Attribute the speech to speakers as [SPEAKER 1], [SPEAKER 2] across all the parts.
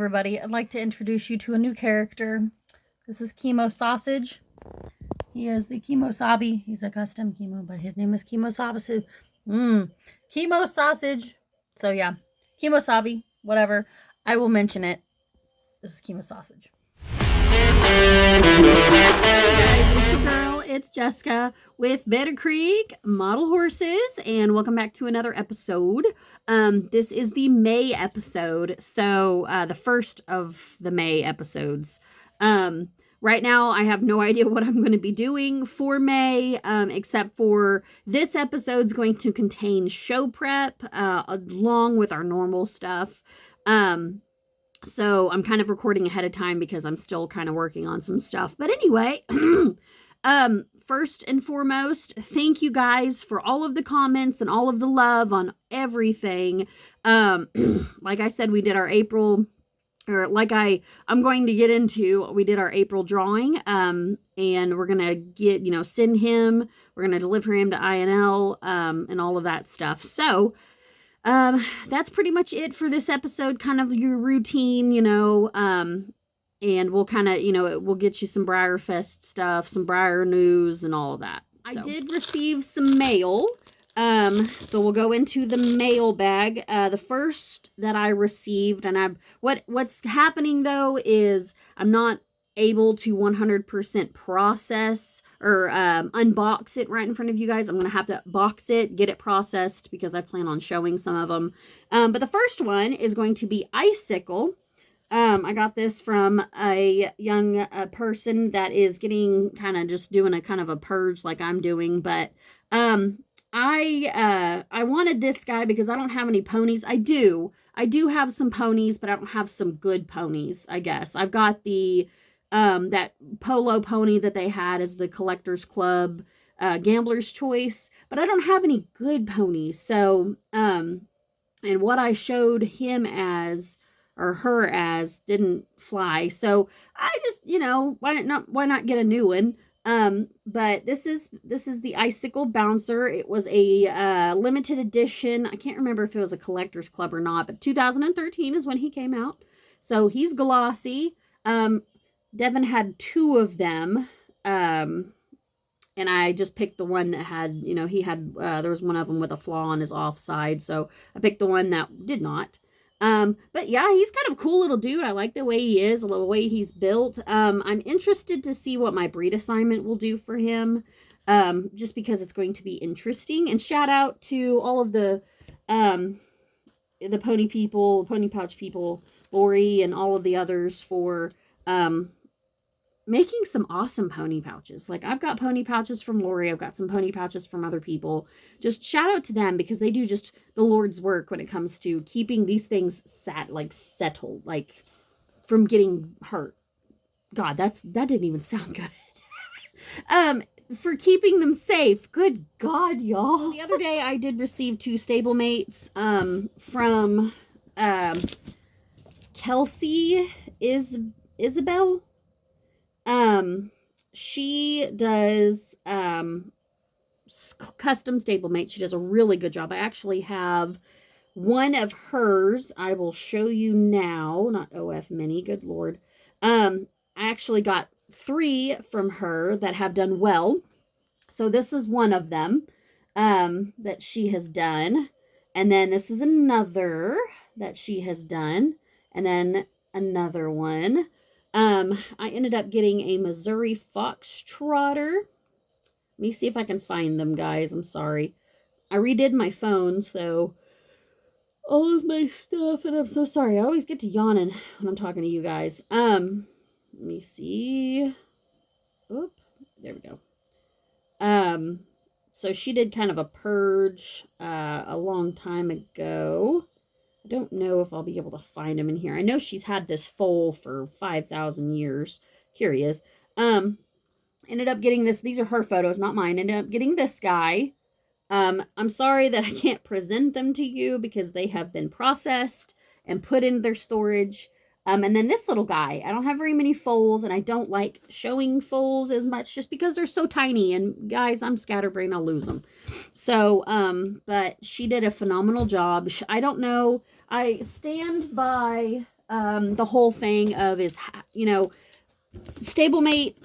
[SPEAKER 1] everybody. I'd like to introduce you to a new character. This is Chemo Sausage. He is the Chemo Sabi. He's a custom chemo, but his name is Chemo Sabi. Chemo Sausage. So yeah, Chemo Sabi, whatever. I will mention it. This is Chemo Sausage. Hey guys, it's your girl. It's Jessica with Better Creek Model Horses, and welcome back to another episode. This is the May episode, so the first of the May episodes. Right now, I have no idea what I'm going to be doing for May, except for this episode's going to contain show prep, along with our normal stuff. So I'm kind of recording ahead of time because I'm still kind of working on some stuff. But anyway, first and foremost, thank you guys for all of the comments and all of the love on everything. Like I said, we did our April, or like I'm going to get into, we did our April drawing, and we're going to get, send him, we're going to deliver him to INL, and all of that stuff. So, that's pretty much it for this episode, kind of your routine, and we'll kind of, we'll get you some BreyerFest stuff, some Breyer news and all of that. So. I did receive some mail. So we'll go into the mail bag. The first that I received, and what's happening though is I'm not able to 100% process or unbox it right in front of you guys. I'm going to have to box it, get it processed, because I plan on showing some of them. But the first one is going to be Icicle. I got this from a young person that is getting kind of just doing a kind of a purge like I'm doing. But I wanted this guy because I don't have any ponies. I do have some ponies, but I don't have some good ponies, I guess. I've got the that polo pony that they had as the Collectors Club Gambler's Choice, but I don't have any good ponies. So, and what I showed him as, or her as, didn't fly. So I just, why not get a new one? But this is the Icicle Bouncer. It was a limited edition. I can't remember if it was a Collectors Club or not, but 2013 is when he came out. So he's glossy. Devin had two of them, and I just picked the one that had, he had, there was one of them with a flaw on his offside, so I picked the one that did not. But yeah, he's kind of a cool little dude. I like the way he is, the way he's built. I'm interested to see what my breed assignment will do for him, just because it's going to be interesting. And shout out to all of the pony people, pony pouch people, Lori and all of the others for, making some awesome pony pouches. Like, I've got pony pouches from Lori. I've got some pony pouches from other people. Just shout out to them, because they do just the Lord's work when it comes to keeping these things settled, like, from getting hurt. God, that didn't even sound good. For keeping them safe. Good God, y'all. The other day, I did receive 2 stablemates, from, Kelsey Isabel. She does, custom stablemate. She does a really good job. I actually have one of hers. I will show you now. Not OF Mini, good Lord. I actually got 3 from her that have done well. So this is one of them, that she has done. And then this is another that she has done. And then another one. I ended up getting a Missouri Foxtrotter. Let me see if I can find them, guys. I'm sorry. I redid my phone, so all of my stuff, and I'm so sorry. I always get to yawning when I'm talking to you guys. Let me see. Oop, there we go. So she did kind of a purge, a long time ago. I don't know if I'll be able to find him in here. I know she's had this foal for 5,000 years. Here he is. Ended up getting this. These are her photos, not mine. Ended up getting this guy. I'm sorry that I can't present them to you because they have been processed and put in their storage. And then this little guy. I don't have very many foals, and I don't like showing foals as much just because they're so tiny. And guys, I'm scatterbrained. I'll lose them. So, but she did a phenomenal job. I don't know. I stand by the whole thing of is, you know, stablemate,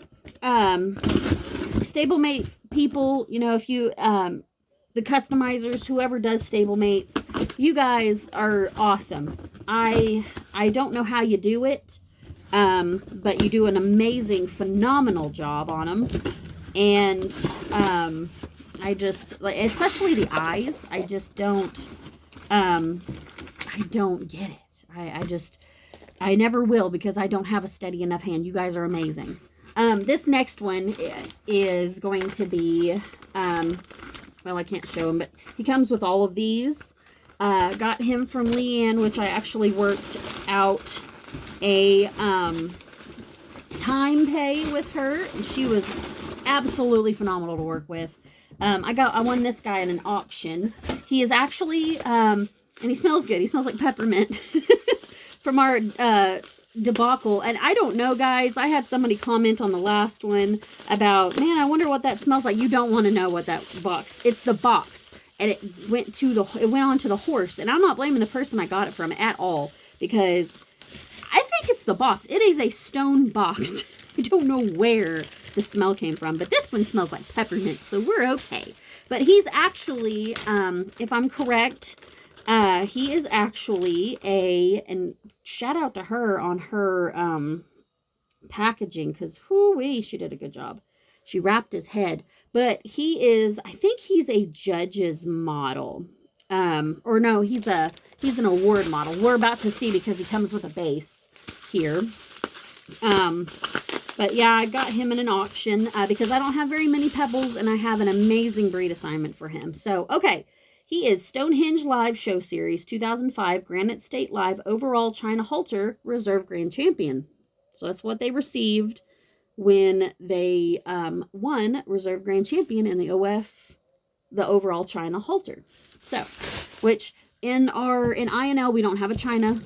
[SPEAKER 1] stablemate people, you know, if you, the customizers, whoever does stablemates, you guys are awesome. I don't know how you do it, but you do an amazing, phenomenal job on them. And I just, like, especially the eyes, I just don't, I don't get it. I never will, because I don't have a steady enough hand. You guys are amazing. This next one is going to be, well, I can't show him, but he comes with all of these. Got him from Leanne, which I actually worked out a time pay with her. And she was absolutely phenomenal to work with. I won this guy in an auction. He is actually, and he smells good. He smells like peppermint from our debacle. And I don't know, guys. I had somebody comment on the last one about, man, I wonder what that smells like. You don't want to know what that box. It's the box, and it went on to the horse. And I'm not blaming the person I got it from at all, because I think it's the box. It is a stone box. I don't know where the smell came from, but this one smells like peppermint, so we're okay. But he's actually, if I'm correct, he is actually and shout out to her on her packaging, because whoo-wee, she did a good job. She wrapped his head. But he is, I think he's a judge's model. Or no, he's an award model. We're about to see, because he comes with a base here. But yeah, I got him in an auction because I don't have very many pebbles, and I have an amazing breed assignment for him. So, okay. He is Stonehenge Live Show Series 2005 Granite State Live Overall China Halter Reserve Grand Champion. So that's what they received when they won Reserve Grand Champion in the OF, the Overall China Halter. So, which in INL we don't have a China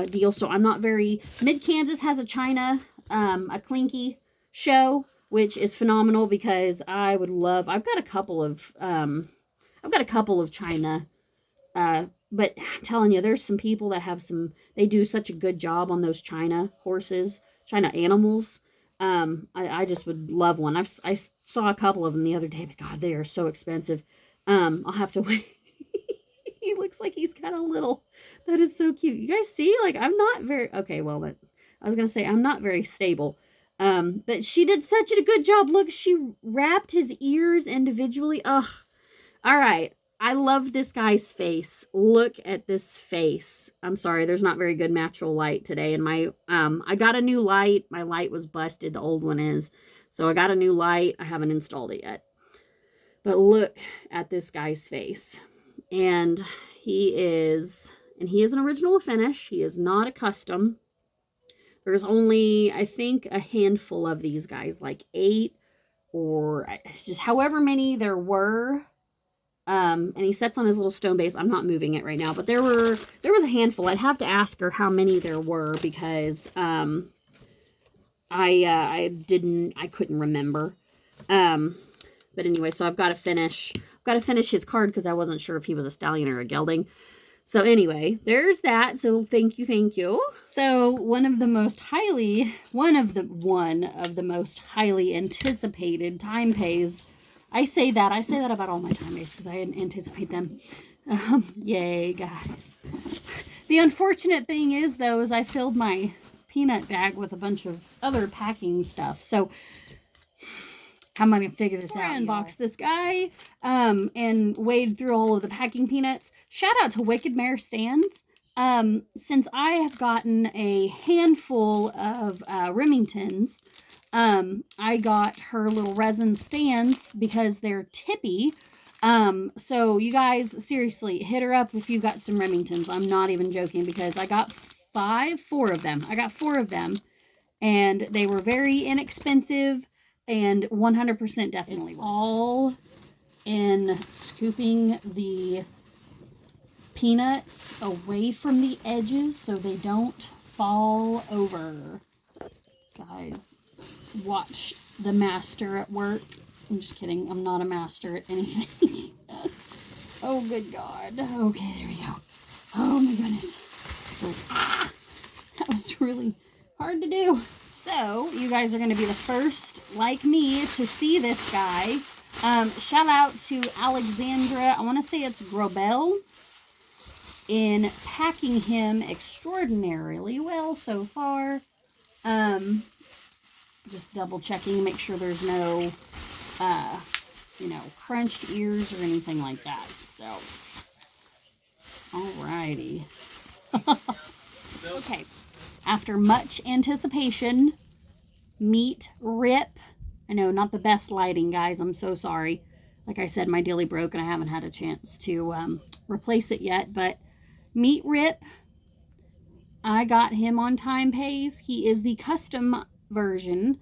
[SPEAKER 1] deal, so I'm not very. Mid-Kansas has a China, a Clinky show, which is phenomenal, because I would love. I've got a couple of China, but I'm telling you, there's some people that have they do such a good job on those China horses, China animals. I just would love one. I saw a couple of them the other day, but God, they are so expensive. I'll have to wait. He looks like he's kind of little. That is so cute. You guys see, like, I'm not very, okay, well, I was going to say, I'm not very stable. But she did such a good job. Look, she wrapped his ears individually. Ugh. All right. I love this guy's face. Look at this face. I'm sorry, there's not very good natural light today. And I got a new light. My light was busted. The old one is. So I got a new light. I haven't installed it yet. But look at this guy's face. And he is an original finish. He is not a custom. There's only, I think, a handful of these guys, like 8 or just however many there were. And he sits on his little stone base. I'm not moving it right now, but there was a handful. I'd have to ask her how many there were, because I couldn't remember. But anyway, so I've got to finish his card, because I wasn't sure if he was a stallion or a gelding. So anyway, there's that. So thank you. So one of the most highly anticipated time pays. I say that about all my time pays, because I anticipate them. Yay, guys. The unfortunate thing is, though, is I filled my peanut bag with a bunch of other packing stuff. So how am I going to figure this out? I unboxed this guy and wade through all of the packing peanuts. Shout out to Wicked Mare Stands. Since I have gotten a handful of Remingtons, I got her little resin stands because they're tippy. So you guys, seriously, hit her up if you got some Remingtons. I'm not even joking, because I got 4 of them. I got 4 of them, and they were very inexpensive and 100% definitely. It's all in scooping the peanuts away from the edges so they don't fall over. Guys, watch the master at work. I'm just kidding. I'm not a master at anything. Oh, good God. Okay, there we go. Oh, my goodness. It's really hard to do. So, you guys are going to be the first, like me, to see this guy. Shout out to Alexandra, I want to say it's Grobel, in packing him extraordinarily well so far. Just double checking, make sure there's no, you know, crunched ears or anything like that. So, alrighty. Okay. After much anticipation, meet Rip. I know, not the best lighting, guys. I'm so sorry. Like I said, my dilly broke and I haven't had a chance to replace it yet. But meet Rip. I got him on Time Pays. He is the custom version.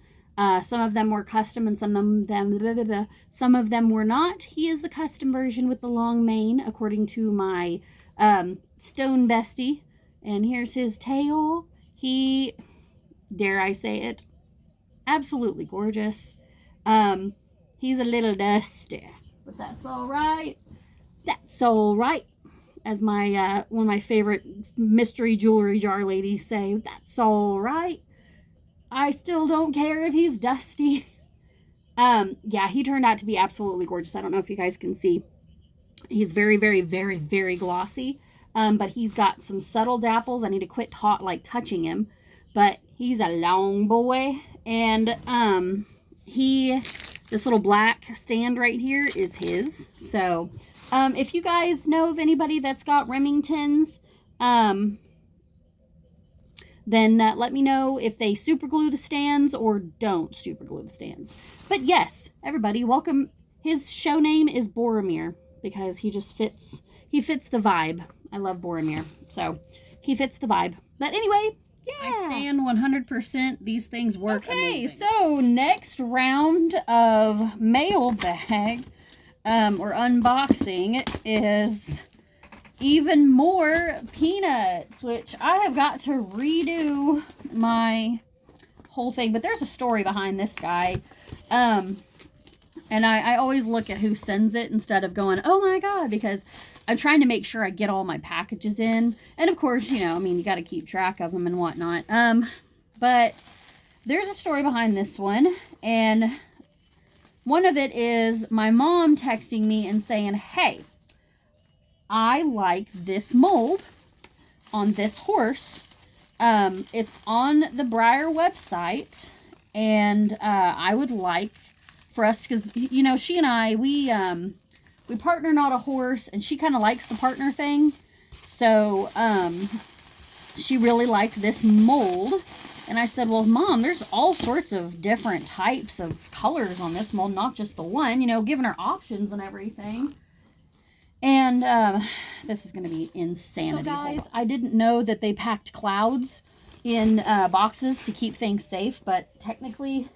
[SPEAKER 1] Some of them were custom and some of them were not. He is the custom version with the long mane, according to my stone bestie. And here's his tail. He, dare I say it, absolutely gorgeous. He's a little dusty, but that's all right. That's all right. As my one of my favorite mystery jewelry jar ladies say, that's all right. I still don't care if he's dusty. Yeah, he turned out to be absolutely gorgeous. I don't know if you guys can see. He's very, very, very, very glossy. But he's got some subtle dapples. I need to quit touching him. But he's a long boy. And this little black stand right here is his. So if you guys know of anybody that's got Remingtons, then let me know if they super glue the stands or don't super glue the stands. But yes, everybody, welcome. His show name is Boromir because he just fits the vibe. I love Boromir, so he fits the vibe. But anyway, yeah. I stand 100%. These things work amazing. So next round of mailbag or unboxing is even more peanuts, which I have got to redo my whole thing. But there's a story behind this guy. And I always look at who sends it instead of going, oh my God, because I'm trying to make sure I get all my packages in. And of course, you know, I mean, you got to keep track of them and whatnot. But there's a story behind this one. And one of it is my mom texting me and saying, hey, I like this mold on this horse. It's on the Breyer website. And I would like for us, because, you know, she and I, we partner not a horse, and she kind of likes the partner thing. So, she really liked this mold. And I said, well, Mom, there's all sorts of different types of colors on this mold, not just the one, you know, giving her options and everything. And, this is going to be insanity. So guys, I didn't know that they packed clouds in, boxes to keep things safe, but technically,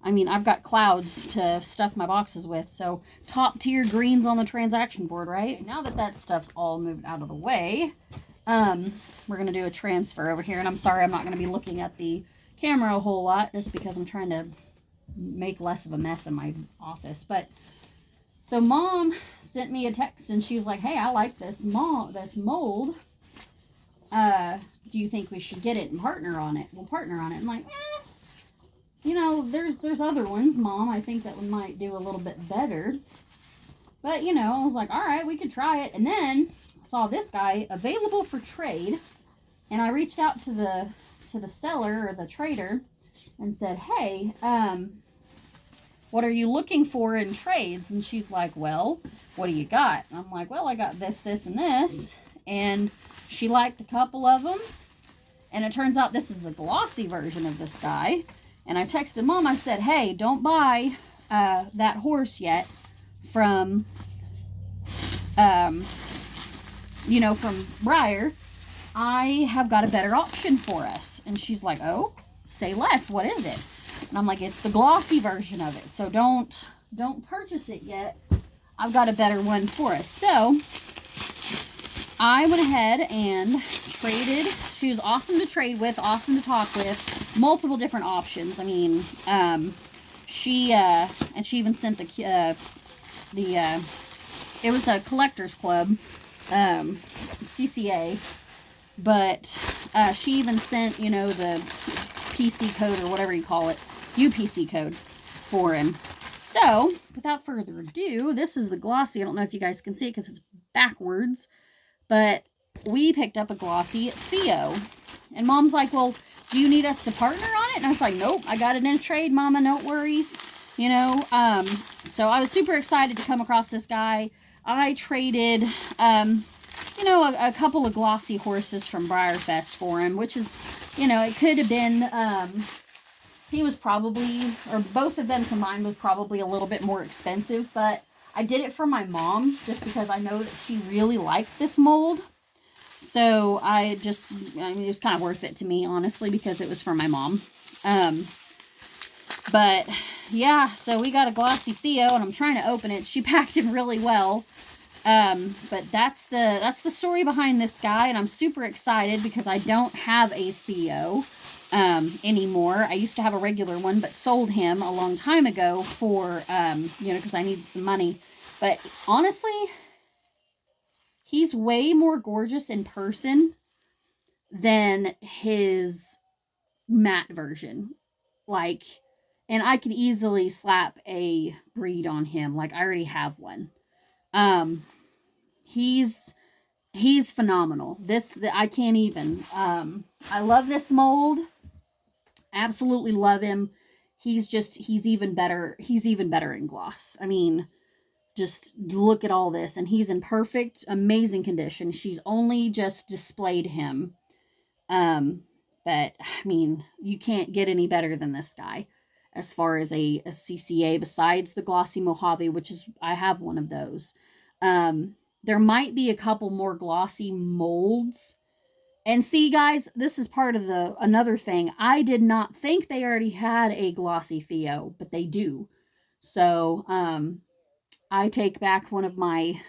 [SPEAKER 1] I mean, I've got clouds to stuff my boxes with, so top tier greens on the transaction board, right? Now that that stuff's all moved out of the way, we're going to do a transfer over here, and I'm sorry I'm not going to be looking at the camera a whole lot, just because I'm trying to make less of a mess in my office. But, so Mom sent me a text, and she was like, hey, I like this mold. Do you think we should get it and partner on it? We'll partner on it. I'm like, you know, there's other ones, Mom. I think that one might do a little bit better. But, you know, I was like, all right, we could try it. And then I saw this guy available for trade. And I reached out to the seller or the trader and said, hey, what are you looking for in trades? And she's like, well, what do you got? And I'm like, well, I got this, this, and this. And she liked a couple of them. And it turns out this is the glossy version of this guy. And I texted Mom, I said, hey, don't buy that horse yet from, you know, from Breyer. I have got a better option for us. And she's like, oh, say less. What is it? And I'm like, it's the glossy version of it. So don't purchase it yet. I've got a better one for us. So I went ahead and traded. She was awesome to trade with, awesome to talk with, multiple different options. I mean, and she even sent it was a collector's club, CCA, but She even sent, you know, the PC code or whatever you call it, UPC code for him. So, without further ado, this is the glossy. I don't know if you guys can see it because it's backwards, but we picked up a glossy Theo. And Mom's like, well, do you need us to partner on it? And I was like, nope, I got it in a trade, Mama, no worries. You know, so I was super excited to come across this guy. I traded, you know, a couple of glossy horses from BreyerFest for him, which is, you know, it could have been, he was probably, or both of them combined was probably a little bit more expensive, but I did it for my mom just because I know that she really liked this mold. So I mean, it was kind of worth it to me, honestly, because it was for my mom. But yeah, so we got a glossy Theo, and I'm trying to open it. She packed him really well. But that's the story behind this guy, and I'm super excited because I don't have a Theo anymore. I used to have a regular one, but sold him a long time ago for, you know, because I needed some money. But honestly, he's way more gorgeous in person than his matte version. Like, and I could easily slap a breed on him. Like, I already have one. He's phenomenal. I can't even. I love this mold. Absolutely love him. He's even better. He's even better in gloss. I mean, just look at all this, and he's in perfect, amazing condition. She's only just displayed him. But I mean, you can't get any better than this guy as far as a CCA besides the glossy Mojave, which is, I have one of those. There might be a couple more glossy molds. And see, guys, this is part of another thing. I did not think they already had a glossy Theo, but they do. So, I take back one of my,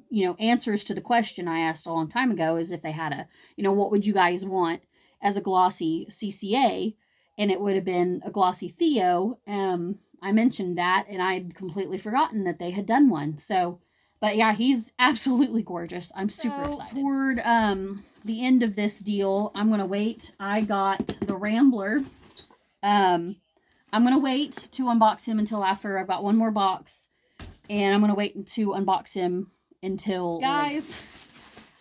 [SPEAKER 1] you know, answers to the question I asked a long time ago is if they had you know, what would you guys want as a glossy CCA? And it would have been a glossy Theo. I mentioned that, and I'd completely forgotten that they had done one. So, but yeah, he's absolutely gorgeous. I'm super excited. Toward the end of this deal, I'm going to wait. I got the Rambler. I'm going to wait to unbox him until after I've got one more box. And I'm going to wait to unbox him until... Guys,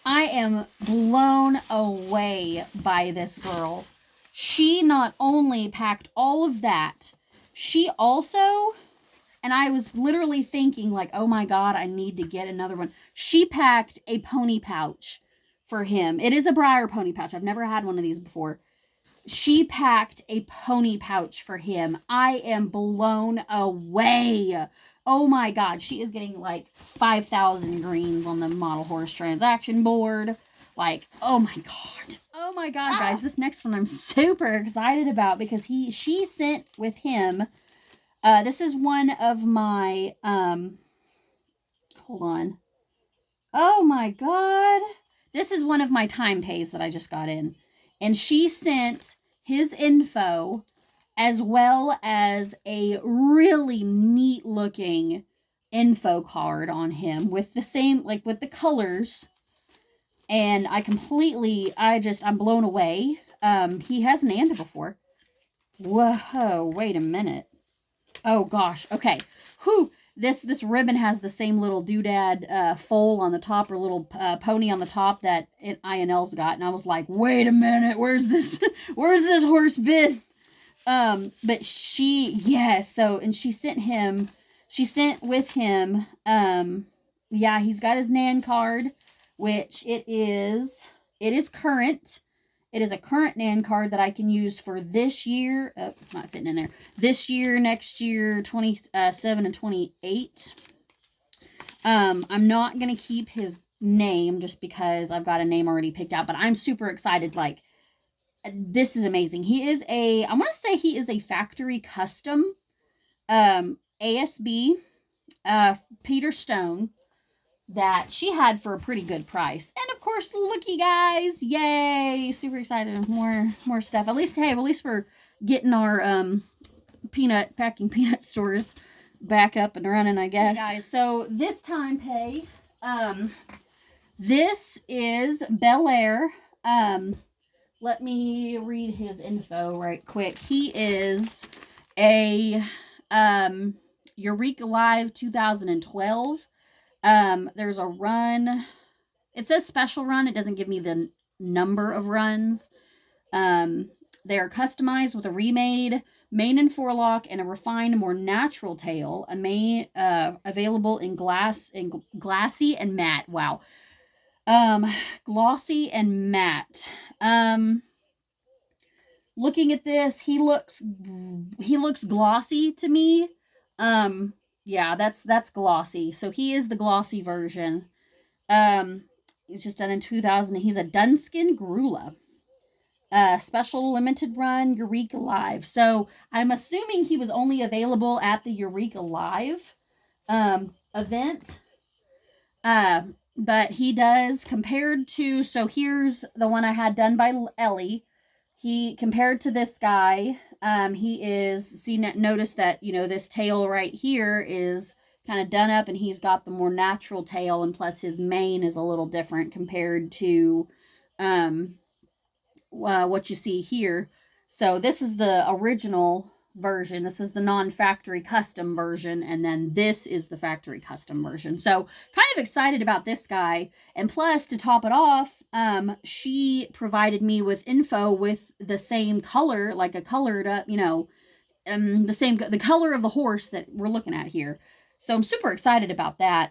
[SPEAKER 1] I am blown away by this girl. She not only packed all of that, she also... And I was literally thinking, like, oh my God, I need to get another one. She packed a pony pouch for him. It is a Breyer pony pouch. I've never had one of these before. She packed a pony pouch for him. I am blown away. Oh my God. She is getting like 5,000 greens on the model horse transaction board. Like, oh my God. Oh my God, guys. This next one I'm super excited about because she sent with him... this is one of my, hold on. Oh my God. This is one of my time pays that I just got in. And she sent his info as well as a really neat looking info card on him with the same, like with the colors. And I'm blown away. He hasn't Nanda before. Whoa, wait a minute. Oh gosh. Okay. Whew. This ribbon has the same little doodad foal on the top, or little pony on the top that INL's got, and I was like, wait a minute, where's this horse been? But and she sent with him, yeah, he's got his Nan card, which it is current. It is a current Nan card that I can use for this year. Oh, it's not fitting in there. This year, next year, 27 and 28. I'm not going to keep his name just because I've got a name already picked out, but I'm super excited. Like, this is amazing. I want to say he is a factory custom, ASB, Peter Stone, that she had for a pretty good price. And of course, looky guys, yay, super excited. More stuff. At least we're getting our packing peanut stores back up and running, I guess. Hey guys, so this time pay, this is Bel Air. Let me read his info right quick. He is a Eureka Live 2012. There's a run. It says special run. It doesn't give me the number of runs. They are customized with a remade mane and forelock and a refined, more natural tail. A mane available in glassy and matte. Wow. Glossy and matte. Looking at this, he looks glossy to me. Yeah, that's glossy. So he is the glossy version. He's just done in 2000. He's a Dunskin Grula. Special limited run Eureka Live. So I'm assuming he was only available at the Eureka Live event. But he does, compared to, so here's the one I had done by Ellie. He, compared to this guy, he is, notice that, you know, this tail right here is kind of done up, and he's got the more natural tail, and plus his mane is a little different compared to what you see here. So this is the original version. This is the non-factory custom version, and then this is the factory custom version. So kind of excited about this guy. And plus, to top it off, she provided me with info with the same color, like a colored up, you know, the color of the horse that we're looking at here. So I'm super excited about that.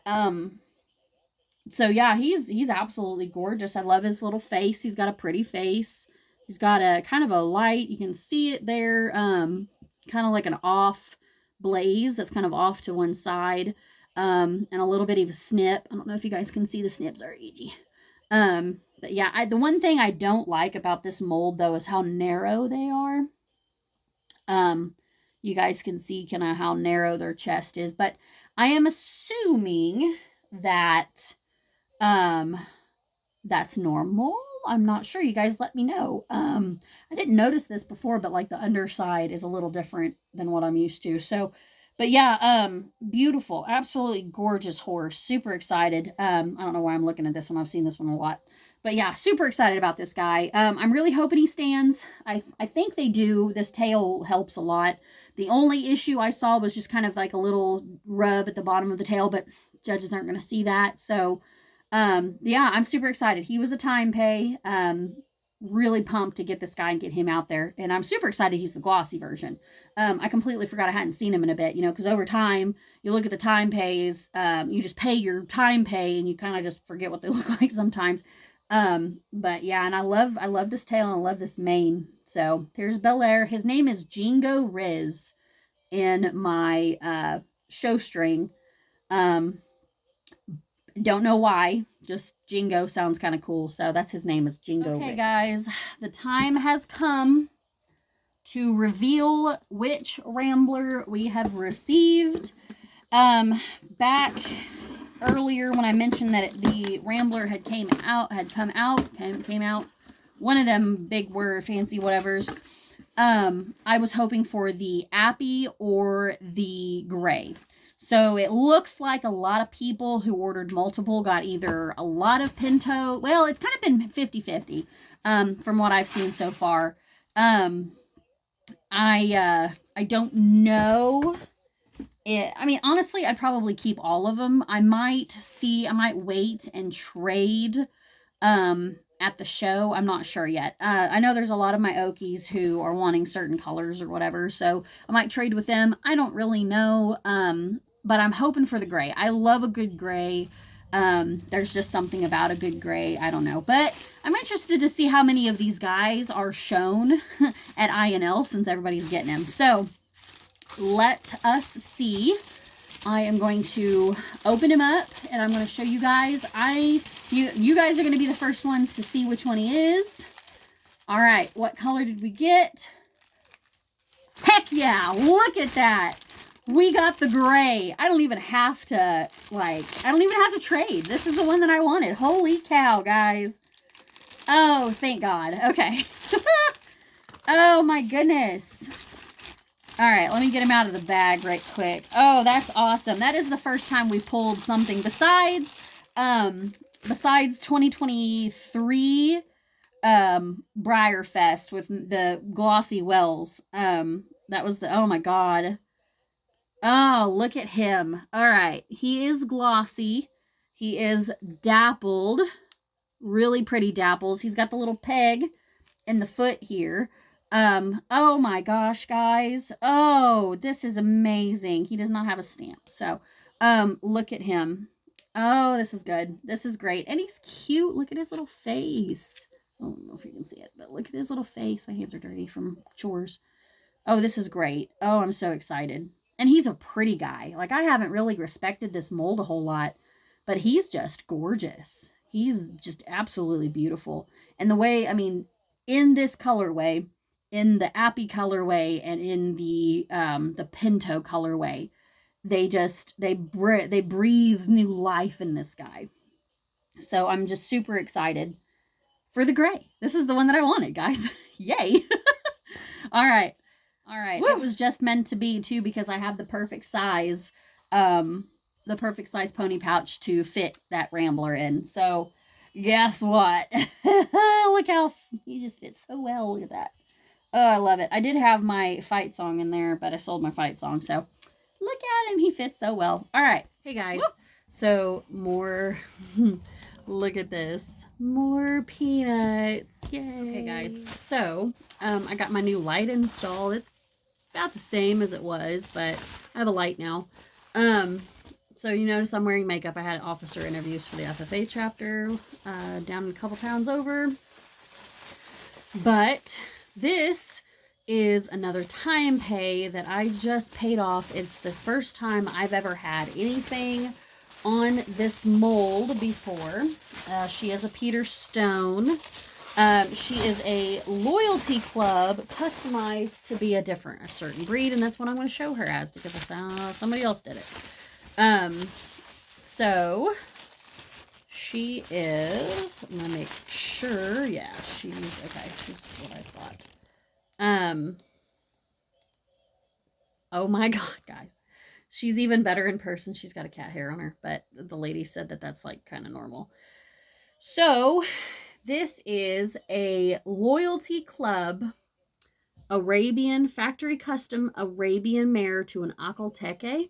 [SPEAKER 1] So yeah, he's absolutely gorgeous. I love his little face. He's got a pretty face. He's got a kind of a light, you can see it there, kind of like an off blaze that's kind of off to one side, and a little bit of a snip. I don't know if you guys can see the snips are edgy. But yeah, the one thing I don't like about this mold though is how narrow they are. You guys can see kind of how narrow their chest is, but I am assuming that that's normal. I'm not sure. You guys let me know. I didn't notice this before, but like the underside is a little different than what I'm used to. So, but yeah, beautiful, absolutely gorgeous horse. Super excited. I don't know why I'm looking at this one. I've seen this one a lot. But yeah, super excited about this guy. I'm really hoping he stands. I think they do. This tail helps a lot. The only issue I saw was just kind of like a little rub at the bottom of the tail, but judges aren't going to see that. So, yeah, I'm super excited. He was a time pay. Really pumped to get this guy and get him out there. And I'm super excited he's the glossy version. I completely forgot I hadn't seen him in a bit, you know, because over time, you look at the time pays, you just pay your time pay and you kind of just forget what they look like sometimes. But yeah, and I love this tail and I love this mane. So here's Bel-Air. His name is Jingo Riz in my show string. Don't know why, just Jingo sounds kind of cool, so that's his name, is Jingo. Okay, Riz. Guys, the time has come to reveal which Rambler we have received. Back earlier when I mentioned that the Rambler had came out, one of them big word, fancy whatevers, I was hoping for the Appy or the Gray. So it looks like a lot of people who ordered multiple got either a lot of Pinto. Well, it's kind of been 50-50 from what I've seen so far. I don't know. I mean, honestly, I'd probably keep all of them. I might wait and trade at the show. I'm not sure yet. I know there's a lot of my Okies who are wanting certain colors or whatever, so I might trade with them. I don't really know. But I'm hoping for the gray. I love a good gray. There's just something about a good gray. I don't know. But I'm interested to see how many of these guys are shown at INL since everybody's getting them. So let us see. I am going to open him up and I'm going to show you guys. You guys are going to be the first ones to see which one he is. All right. What color did we get? Heck yeah. Look at that. We got the gray. I don't even have to trade. This is the one that I wanted. Holy cow, guys. Oh, thank God. Okay. Oh, my goodness. All right, let me get him out of the bag right quick. Oh, that's awesome. That is the first time we pulled something besides 2023 Briar Fest with the glossy wells. That was the, oh my god. Oh, look at him. All right. He is glossy. He is dappled. Really pretty dapples. He's got the little peg in the foot here. Oh my gosh, guys. Oh, this is amazing. He does not have a stamp. So, look at him. Oh, this is good. This is great. And he's cute. Look at his little face. I don't know if you can see it, but look at his little face. My hands are dirty from chores. Oh, this is great. Oh, I'm so excited. And he's a pretty guy. Like, I haven't really respected this mold a whole lot, but he's just gorgeous. He's just absolutely beautiful. And the way, I mean, in this colorway, in the Appy colorway, and in the Pinto colorway, they breathe new life in this guy. So I'm just super excited for the gray. This is the one that I wanted, guys. Yay. All right. Woo. It was just meant to be too, because I have the perfect size pony pouch to fit that Rambler in. So guess what? Look how he just fits so well. Look at that. Oh, I love it. I did have my fight song in there, but I sold my fight song. So look at him. He fits so well. All right. Hey, guys. Woo! So more... Look at this. More peanuts. Yay. Okay, guys. So, I got my new light installed. It's about the same as it was, but I have a light now. So you notice I'm wearing makeup. I had officer interviews for the FFA chapter, down a couple towns over. But this is another time pay that I just paid off. It's the first time I've ever had anything on this mold before. She is a Peter Stone. She is a loyalty club customized to be a certain breed, and that's what I'm going to show her as, because I saw somebody else did it. So she is, I'm going to make sure, yeah, she's what I thought. Oh my god, guys. She's even better in person. She's got a cat hair on her, but the lady said that that's like kind of normal. So this is a loyalty club factory custom Arabian mare to an Acolteque.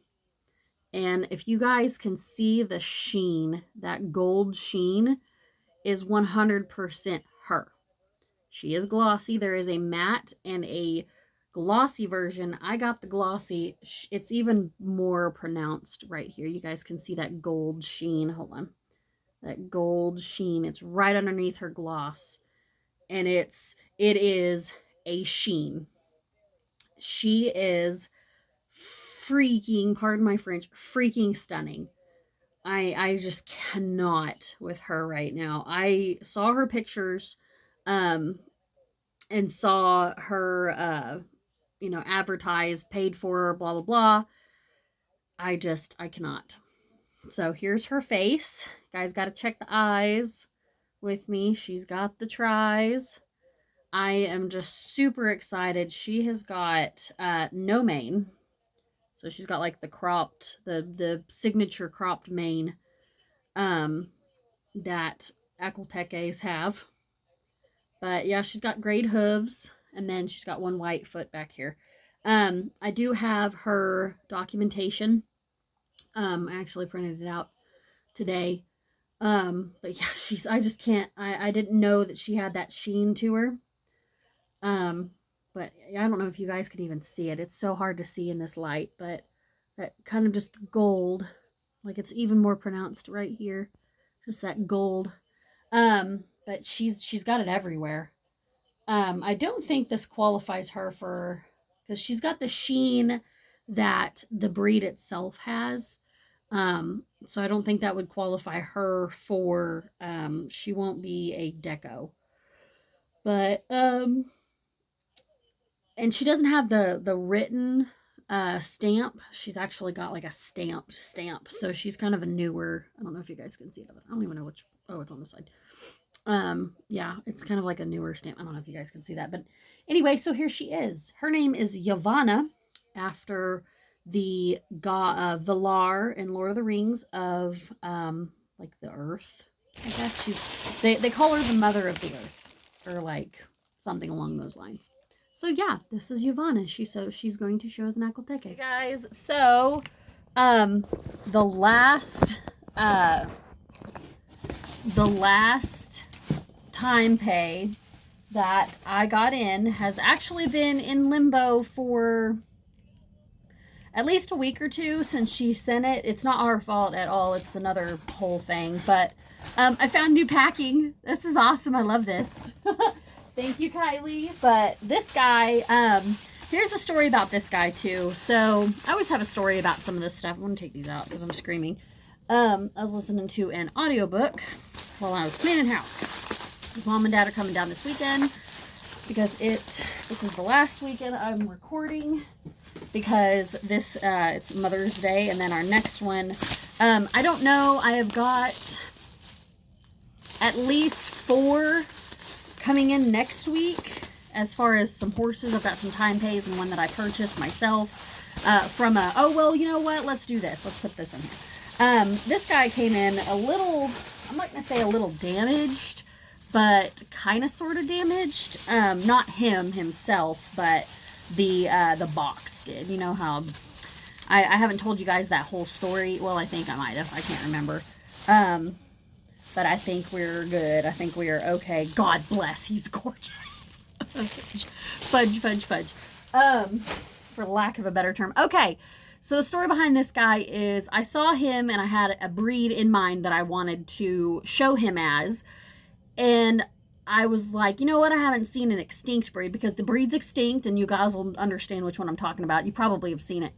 [SPEAKER 1] And if you guys can see the sheen, that gold sheen is 100% her. She is glossy. There is a matte and a glossy version. I got the glossy. It's even more pronounced right here. You guys can see that gold sheen. Hold on. That gold sheen. It's right underneath her gloss. And it is a sheen. She is freaking, pardon my French, freaking stunning. I just cannot with her right now. I saw her pictures and saw her advertised, paid for, blah, blah, blah. I cannot. So here's her face. Guys, got to check the eyes with me. She's got the tries. I am just super excited. She has got no mane. So she's got like the cropped, the signature cropped mane that Acolteques have. But yeah, she's got grayed hooves. And then she's got one white foot back here. I do have her documentation. I actually printed it out today. But yeah, I just can't, I didn't know that she had that sheen to her. But I don't know if you guys can even see it. It's so hard to see in this light, but that kind of just gold, like it's even more pronounced right here. Just that gold. But she's got it everywhere. I don't think this qualifies her for, because she's got the sheen that the breed itself has. So I don't think that would qualify her for, she won't be a deco. But, and she doesn't have the written stamp. She's actually got like a stamped stamp. So she's kind of a newer, I don't know if you guys can see it. I don't even know which, oh, it's on the side. Yeah, it's kind of like a newer stamp. I don't know if you guys can see that, but anyway, so here she is. Her name is Yavanna, after the Valar in Lord of the Rings of, like the earth. I guess they call her the mother of the earth. or like something along those lines. So yeah, this is Giovanna. She's going to show us an Akolteke. Hey guys, so the last time pay that I got in has actually been in limbo for at least a week or two since she sent it. It's not our fault at all. It's another whole thing. But I found new packing. This is awesome. I love this. Thank you, Kylie. But this guy, here's a story about this guy too. So I always have a story about some of this stuff. I'm going to take these out because I'm screaming. I was listening to an audiobook while I was cleaning house. Mom and Dad are coming down this weekend because this is the last weekend I'm recording, because it's Mother's Day, and then our next one, I don't know, I have got at least 4 coming in next week. As far as some horses, I've got some time pays and one that I purchased myself from oh well, you know what, let's do this, let's put this in here. This guy came in a little, I'm not gonna say a little damaged, but kind of sort of damaged. Not himself, but the box did. You know how I haven't told you guys that whole story. Well, I think I might have. I can't remember. But I think we're good. I think we are okay. God bless. He's gorgeous. Fudge. For lack of a better term. Okay. So the story behind this guy is I saw him and I had a breed in mind that I wanted to show him as. And I was like, you know what? I haven't seen an extinct breed, because the breed's extinct, and you guys will understand which one I'm talking about. You probably have seen it.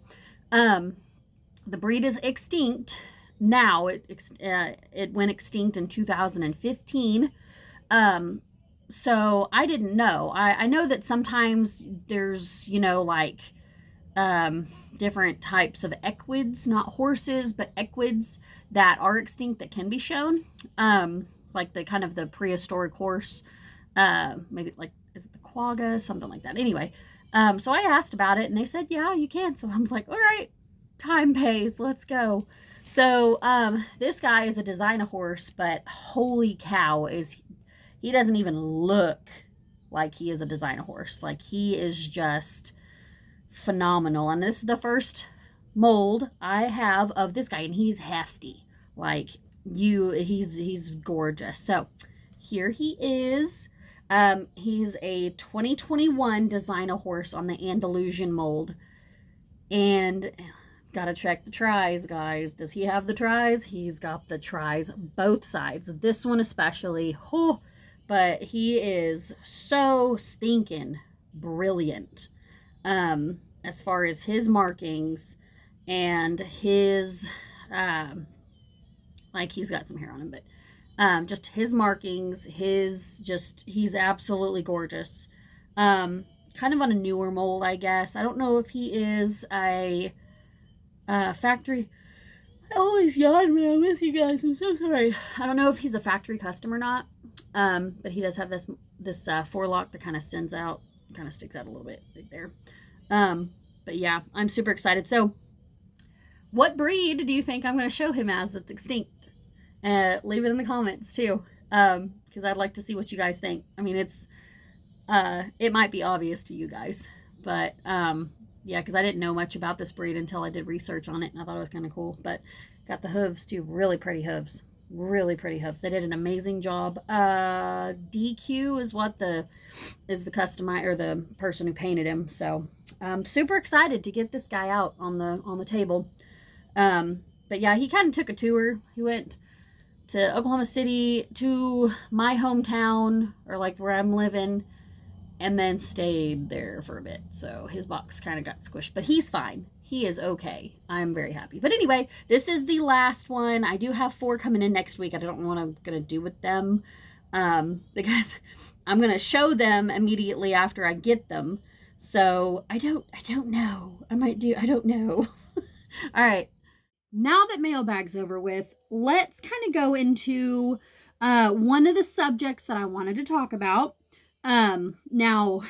[SPEAKER 1] The breed is extinct now. It went extinct in 2015. So I didn't know. I know that sometimes there's, you know, like different types of equids, not horses, but equids that are extinct that can be shown. Like the kind of the prehistoric horse, maybe like, is it the quagga, something like that. Anyway, so I asked about it and they said, yeah, you can. So I was like, all right, time pays, let's go. So this guy is a designer horse, but holy cow, he doesn't even look like he is a designer horse. Like, he is just phenomenal. And this is the first mold I have of this guy, and he's hefty. Like, he's gorgeous. So here he is. He's a 2021 designer horse on the Andalusian mold, and gotta check the tries, guys. Does he have the tries? He's got the tries, both sides. This one especially. Oh, but he is so stinking brilliant. As far as his markings and his like, he's got some hair on him, but just his markings, he's absolutely gorgeous. Kind of on a newer mold, I guess. I don't know if he is a factory. I always yawn when I'm with you guys. I'm so sorry. I don't know if he's a factory custom or not. But he does have this forelock that kind of sticks out a little bit right there. But yeah, I'm super excited. So what breed do you think I'm going to show him as that's extinct? Leave it in the comments too, because I'd like to see what you guys think. I mean, it might be obvious to you guys, but yeah, because I didn't know much about this breed until I did research on it, and I thought it was kind of cool. But got the hooves too, really pretty hooves. Really pretty hooves. They did an amazing job. DQ is what is the customer, or the person who painted him. So I'm super excited to get this guy out on the table. But yeah, he kind of took a tour. He went to Oklahoma City, to my hometown, or like where I'm living, and then stayed there for a bit. So his box kind of got squished, but he's fine. He is okay. I'm very happy. But anyway, this is the last one. I do have 4 coming in next week. I don't know what I'm going to do with them, because I'm going to show them immediately after I get them. So I don't know. I don't know. All right. Now that mailbag's over with, let's kind of go into one of the subjects that I wanted to talk about. Now,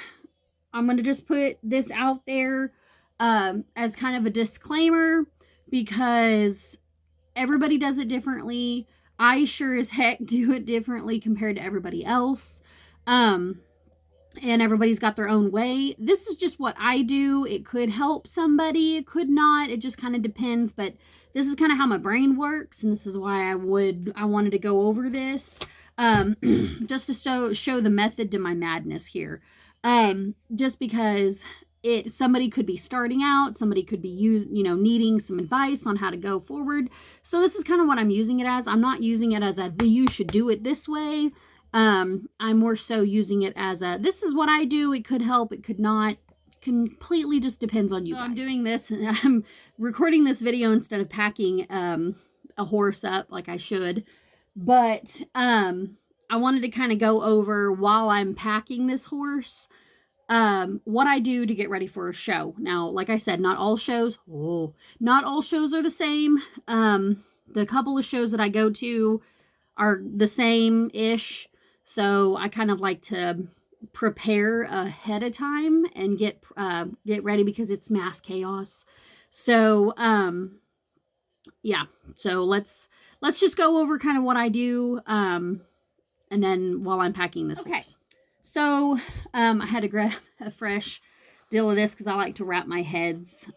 [SPEAKER 1] I'm going to just put this out there as kind of a disclaimer, because everybody does it differently. I sure as heck do it differently compared to everybody else. And everybody's got their own way. This is just what I do. It could help somebody, it could not. It just kind of depends, but this is kind of how my brain works, and this is why I wanted to go over this. Just to show the method to my madness here. Just because somebody could be starting out, somebody could be needing some advice on how to go forward. So this is kind of what I'm using it as. I'm not using it as you should do it this way. I'm more so using it as this is what I do. It could help, it could not. Completely just depends on you guys. I'm doing this, I'm recording this video instead of packing a horse up like I should. But I wanted to kind of go over while I'm packing this horse what I do to get ready for a show. Now, like I said, not all shows are the same. The couple of shows that I go to are the same-ish. So I kind of like to prepare ahead of time and get ready because it's mass chaos. So yeah, so let's just go over kind of what I do and then while I'm packing this horse. So I had to grab a fresh deal of this because I like to wrap my heads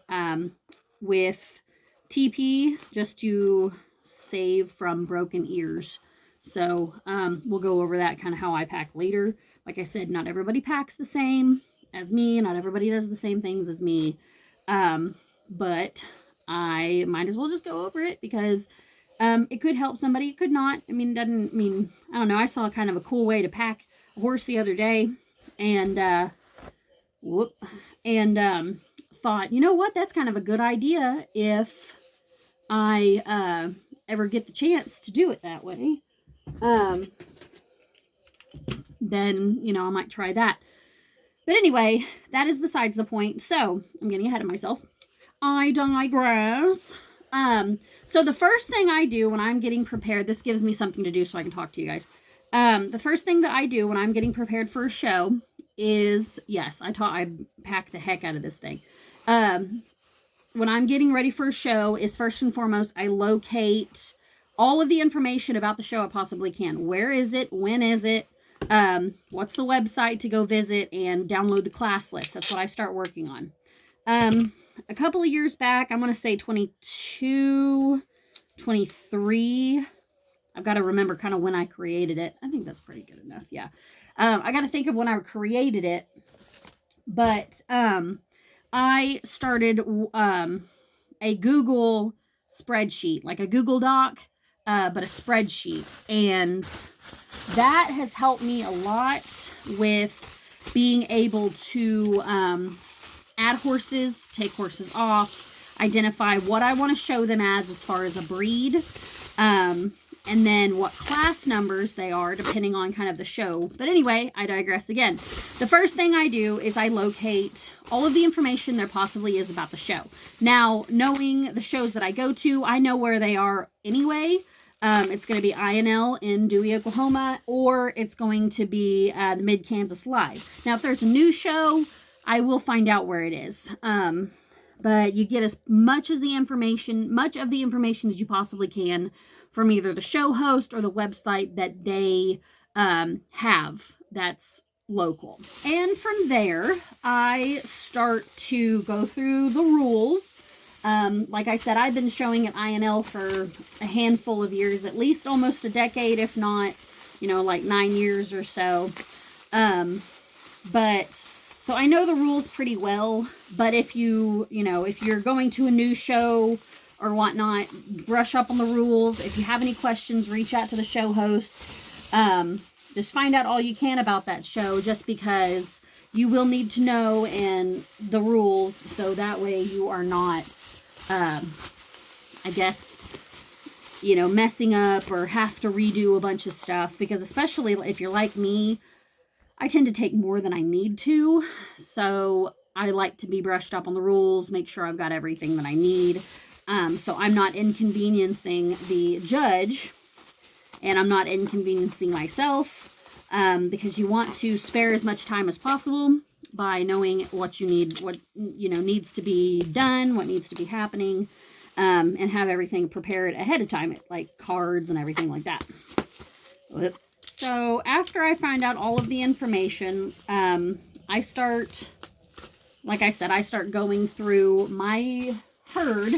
[SPEAKER 1] with TP just to save from broken ears. So we'll go over that, kind of how I pack later. Like I said, not everybody packs the same as me. Not everybody does the same things as me. But I might as well just go over it because it could help somebody. It could not. I don't know. I saw kind of a cool way to pack a horse the other day. And, thought, you know what? That's kind of a good idea if I ever get the chance to do it that way. Then, I might try that. But anyway, that is besides the point. So, I'm getting ahead of myself. I digress. So the first thing I do when I'm getting prepared, this gives me something to do so I can talk to you guys. The first thing that I do when I'm getting prepared for a show is, yes, I pack the heck out of this thing. When I'm getting ready for a show is first and foremost, I locate all of the information about the show I possibly can. Where is it? When is it? What's the website to go visit and download the class list? That's what I start working on. A couple of years back, I'm going to say 22, 23. I've got to remember kind of when I created it. I think that's pretty good enough. Yeah. I got to think of when I created it. But I started a Google spreadsheet, like a Google Doc, but a spreadsheet. And that has helped me a lot with being able to add horses, take horses off, identify what I want to show them as far as a breed, and then what class numbers they are depending on kind of the show. But anyway, I digress again. The first thing I do is I locate all of the information there possibly is about the show. Now, knowing the shows that I go to, I know where they are anyway. It's going to be INL in Dewey, Oklahoma, or it's going to be the Mid-Kansas Live. Now, if there's a new show, I will find out where it is. But you get as much of the information as you possibly can from either the show host or the website that they have that's local. And from there, I start to go through the rules. Like I said, I've been showing at INL for a handful of years, at least almost a decade, if not, like 9 years or so. So I know the rules pretty well, but if you're going to a new show or whatnot, brush up on the rules. If you have any questions, reach out to the show host. Just find out all you can about that show, just because you will need to know and the rules, so that way you are not, messing up or have to redo a bunch of stuff. Because especially if you're like me, I tend to take more than I need to, so I like to be brushed up on the rules, make sure I've got everything that I need. So I'm not inconveniencing the judge, and I'm not inconveniencing myself, because you want to spare as much time as possible by knowing what you need, what needs to be done, what needs to be happening, and have everything prepared ahead of time, like cards and everything like that. So after I find out all of the information, I start, like I said, I start going through my herd,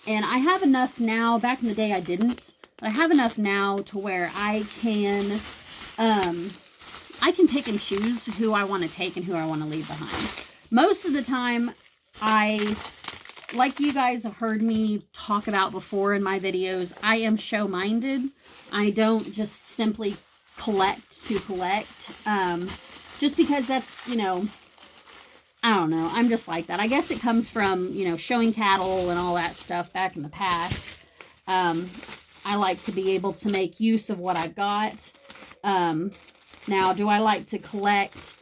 [SPEAKER 1] and I have enough now. Back in the day I didn't, but I have enough now to where I can pick and choose who I want to take and who I want to leave behind. Most of the time, like you guys have heard me talk about before in my videos, I am show-minded. I don't just simply collect to collect, just because that's, you know, I don't know. I'm just like that. I guess it comes from, you know, showing cattle and all that stuff back in the past. I like to be able to make use of what I've got. Now, do I like to collect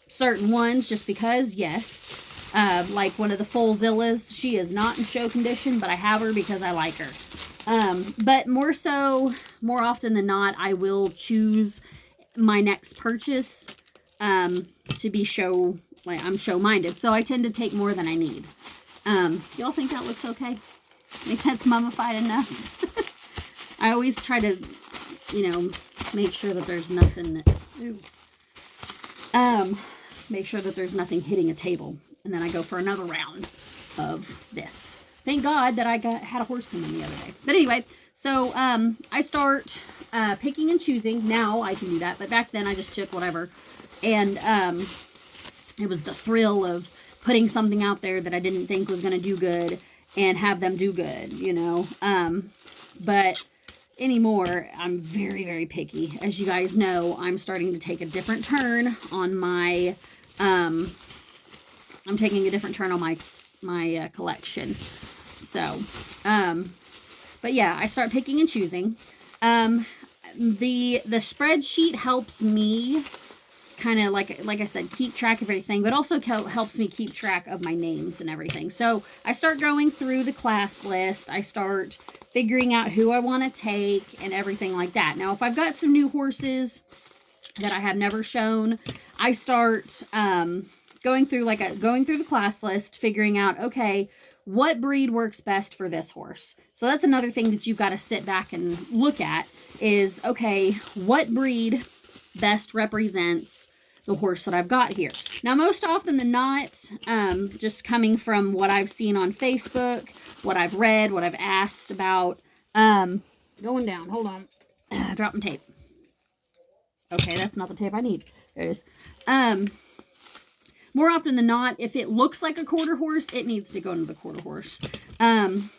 [SPEAKER 1] certain ones just because? Yes. Like one of the Foalzillas. She is not in show condition, but I have her because I like her. But more often than not, I will choose my next purchase to be I'm show-minded. So I tend to take more than I need. Y'all think that looks okay? Think that's mummified enough? I always try to, you know, make sure that there's nothing that, make sure that there's nothing hitting a table. And then I go for another round of this. Thank God that I had a horse come in the other day. But anyway, so I start picking and choosing. Now I can do that. But back then I just took whatever. And it was the thrill of putting something out there that I didn't think was going to do good and have them do good, you know. But anymore, I'm very, very picky. As you guys know, I'm starting to take a different turn on my, I'm taking a different turn on my collection. So, but yeah, I start picking and choosing. The spreadsheet helps me kind of, like I said, keep track of everything, but also helps me keep track of my names and everything. So I start going through the class list. I start figuring out who I want to take and everything like that. Now, if I've got some new horses that I have never shown, I start going through the class list, figuring out, okay, what breed works best for this horse? So that's another thing that you've got to sit back and look at is, okay, what breed best represents the horse that I've got here? Now, most often than not, just coming from what I've seen on Facebook, what I've read, what I've asked about, going down, hold on, dropping tape. Okay, that's not the tape I need. There it is. More often than not, if it looks like a quarter horse, it needs to go into the quarter horse.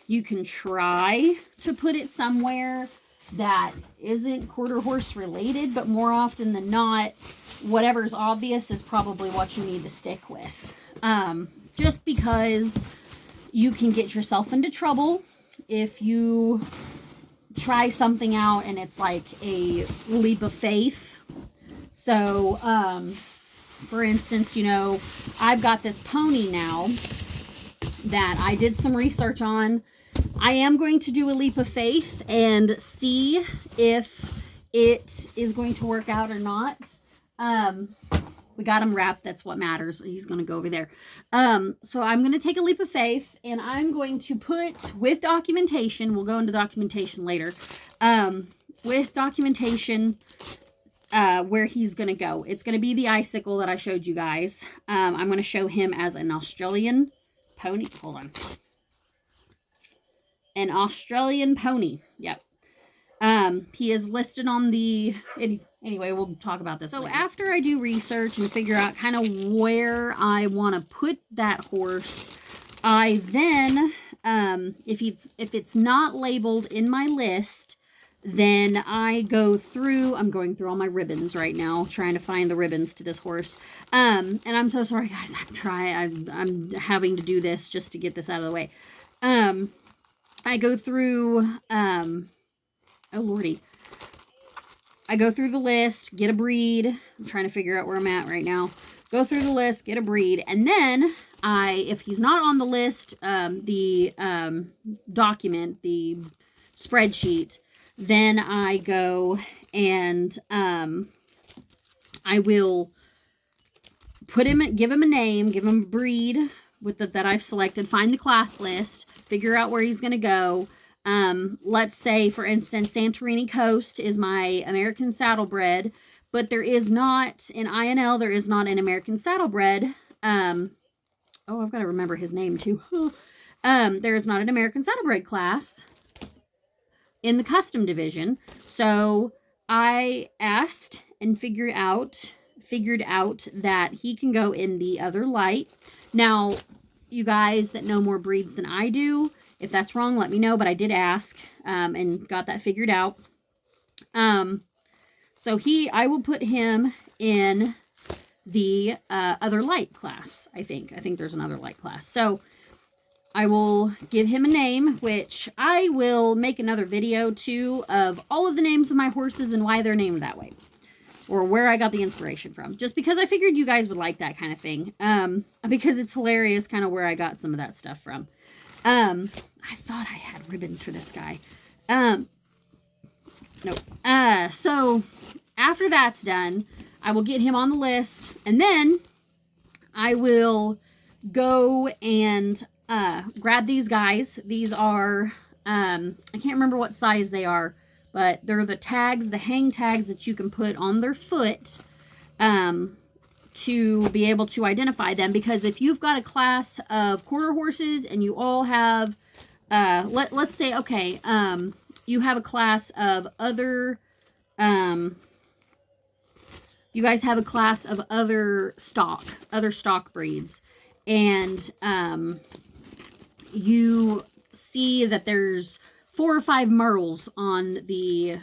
[SPEAKER 1] You can try to put it somewhere that isn't quarter horse related, but more often than not, whatever's obvious is probably what you need to stick with. Just because you can get yourself into trouble if you try something out and it's like a leap of faith. So, for instance, you know, I've got this pony now that I did some research on. I am going to do a leap of faith and see if it is going to work out or not. We got him wrapped. That's what matters. He's going to go over there. So I'm going to take a leap of faith and I'm going to put with documentation. We'll go into documentation later. With documentation, where he's going to go. It's going to be the icicle that I showed you guys. I'm going to show him as an Australian pony. Hold on. An Australian pony. Yep. He is listed on the... Anyway, we'll talk about this later. After I do research and figure out kind of where I want to put that horse, I then, if it's not labeled in my list, then I go through, I'm going through all my ribbons right now, trying to find the ribbons to this horse. And I'm so sorry, guys. I'm having to do this just to get this out of the way. I go through, oh lordy. I go through the list, get a breed. I'm trying to figure out where I'm at right now. Go through the list, get a breed, and then if he's not on the list, the document, the spreadsheet, then I go and I will put him, give him a name, give him a breed that I've selected, find the class list, figure out where he's going to go. Let's say, for instance, Santorini Coast is my American Saddlebred, but there is not, in INL, there is not an American Saddlebred. Oh, I've got to remember his name too. There is not an American Saddlebred class in the custom division. So I asked and figured out that he can go in the other light. Now, you guys that know more breeds than I do, if that's wrong, let me know, but I did ask and got that figured out. So I will put him in the other light class, I think. I think there's another light class. So I will give him a name, which I will make another video too of all of the names of my horses and why they're named that way, or where I got the inspiration from, just because I figured you guys would like that kind of thing, because it's hilarious kind of where I got some of that stuff from. I thought I had ribbons for this guy. Nope. So after that's done, I will get him on the list, and then I will go and grab these guys. These are, I can't remember what size they are, but they're the tags, the hang tags that you can put on their foot to be able to identify them. Because if you've got a class of quarter horses and you all have, let's say, okay, you have a class of other, you guys have a class of other stock breeds, and you see that there's 4 or 5 Merles on the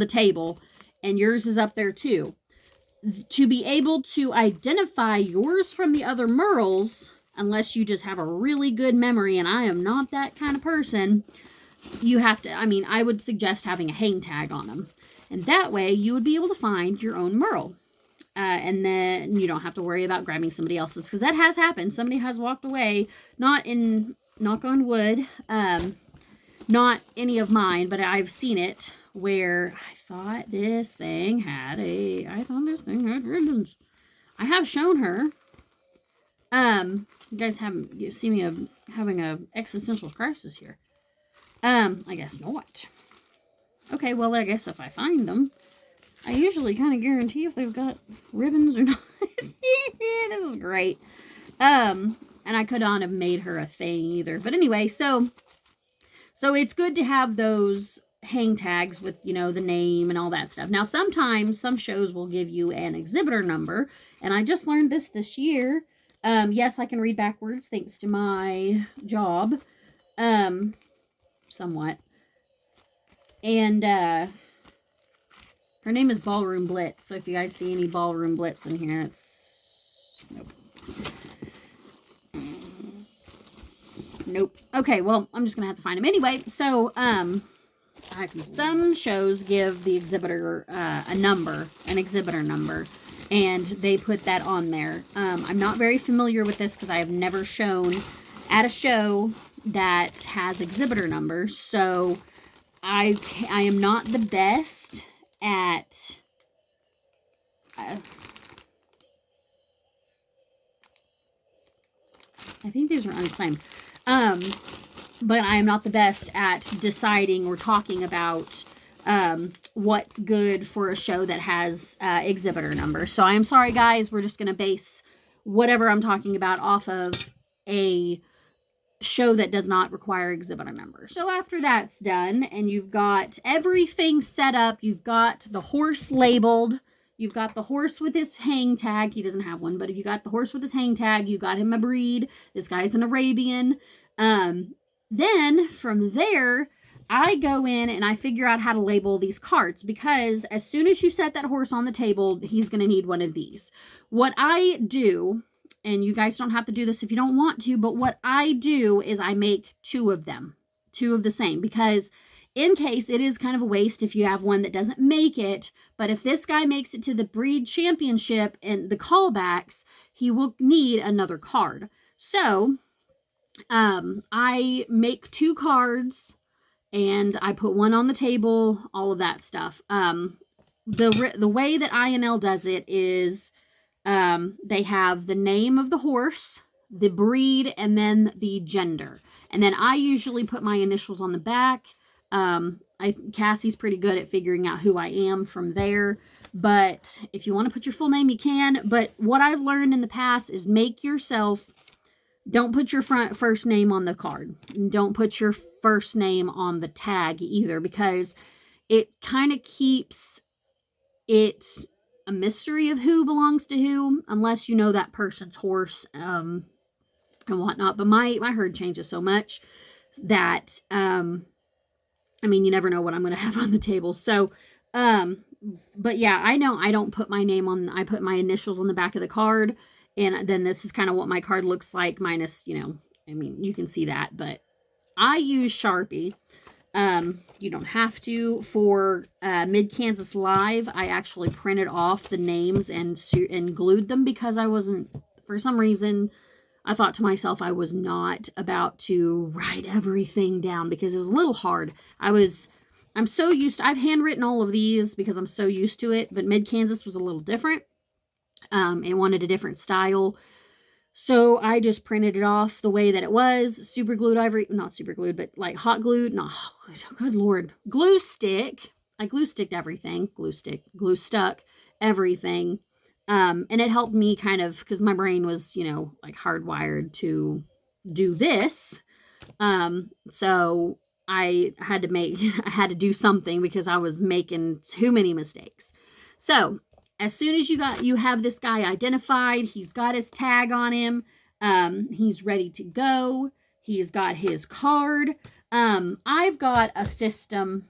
[SPEAKER 1] table, and yours is up there too. To be able to identify yours from the other Merles, unless you just have a really good memory, and I am not that kind of person, you have to, I would suggest having a hang tag on them. And that way you would be able to find your own Merle. And then you don't have to worry about grabbing somebody else's, because that has happened. Somebody has walked away, not in, knock on wood, not any of mine, but I've seen it where I thought this thing had ribbons. I have shown her. You guys haven't seen me having a existential crisis here. I guess not. Okay, well, I guess if I find them, I usually kind of guarantee if they've got ribbons or not. This is great. And I could not have made her a thing either. But anyway, so it's good to have those hang tags with, the name and all that stuff. Now, sometimes some shows will give you an exhibitor number, and I just learned this year. Yes, I can read backwards thanks to my job, somewhat. And her name is Ballroom Blitz. So if you guys see any Ballroom Blitz in here, it's nope. Okay, well, I'm just gonna have to find him anyway. So some shows give the exhibitor an exhibitor number, and they put that on there. I'm not very familiar with this because I have never shown at a show that has exhibitor numbers, so I am not the best at I think these are unclaimed. But I am not the best at deciding or talking about what's good for a show that has exhibitor numbers. So I'm sorry, guys. We're just going to base whatever I'm talking about off of a show that does not require exhibitor numbers. So after that's done and you've got everything set up, you've got the horse labeled, you've got the horse with his hang tag. He doesn't have one, but if you got the horse with his hang tag, you got him a breed. This guy's an Arabian. Then from there, I go in and I figure out how to label these cards, because as soon as you set that horse on the table, he's going to need one of these. What I do, and you guys don't have to do this if you don't want to, but what I do is I make 2 of them, 2 of the same, because in case it is kind of a waste if you have one that doesn't make it, but if this guy makes it to the breed championship and the callbacks, he will need another card. So I make 2 cards and I put one on the table, all of that stuff. The way that INL does it is they have the name of the horse, the breed, and then the gender. And then I usually put my initials on the back. Cassie's pretty good at figuring out who I am from there. But if you want to put your full name, you can. But what I've learned in the past is don't put your first name on the card. And don't put your first name on the tag either, because it kind of keeps it a mystery of who belongs to who, unless you know that person's horse and whatnot. But my herd changes so much that I mean, you never know what I'm going to have on the table. So but yeah, I know I don't put my name on, I put my initials on the back of the card, and then this is kind of what my card looks like, minus, you know, I mean, you can see that, but I use Sharpie. You don't have to. For Mid-Kansas Live, I actually printed off the names and glued them, because I wasn't, for some reason, I thought to myself I was not about to write everything down, because it was a little hard. I'm so used to, I've handwritten all of these because I'm so used to it, but Mid-Kansas was a little different. It wanted a different style. So I just printed it off the way that it was, super glued not super glued, but like hot glued, not hot glued, oh, good Lord, glue stick. I glue stuck everything, and it helped me kind of, because my brain was, you know, like hardwired to do this. So I had to do something, because I was making too many mistakes. So as soon as you have this guy identified, he's got his tag on him. He's ready to go. He's got his card. I've got a system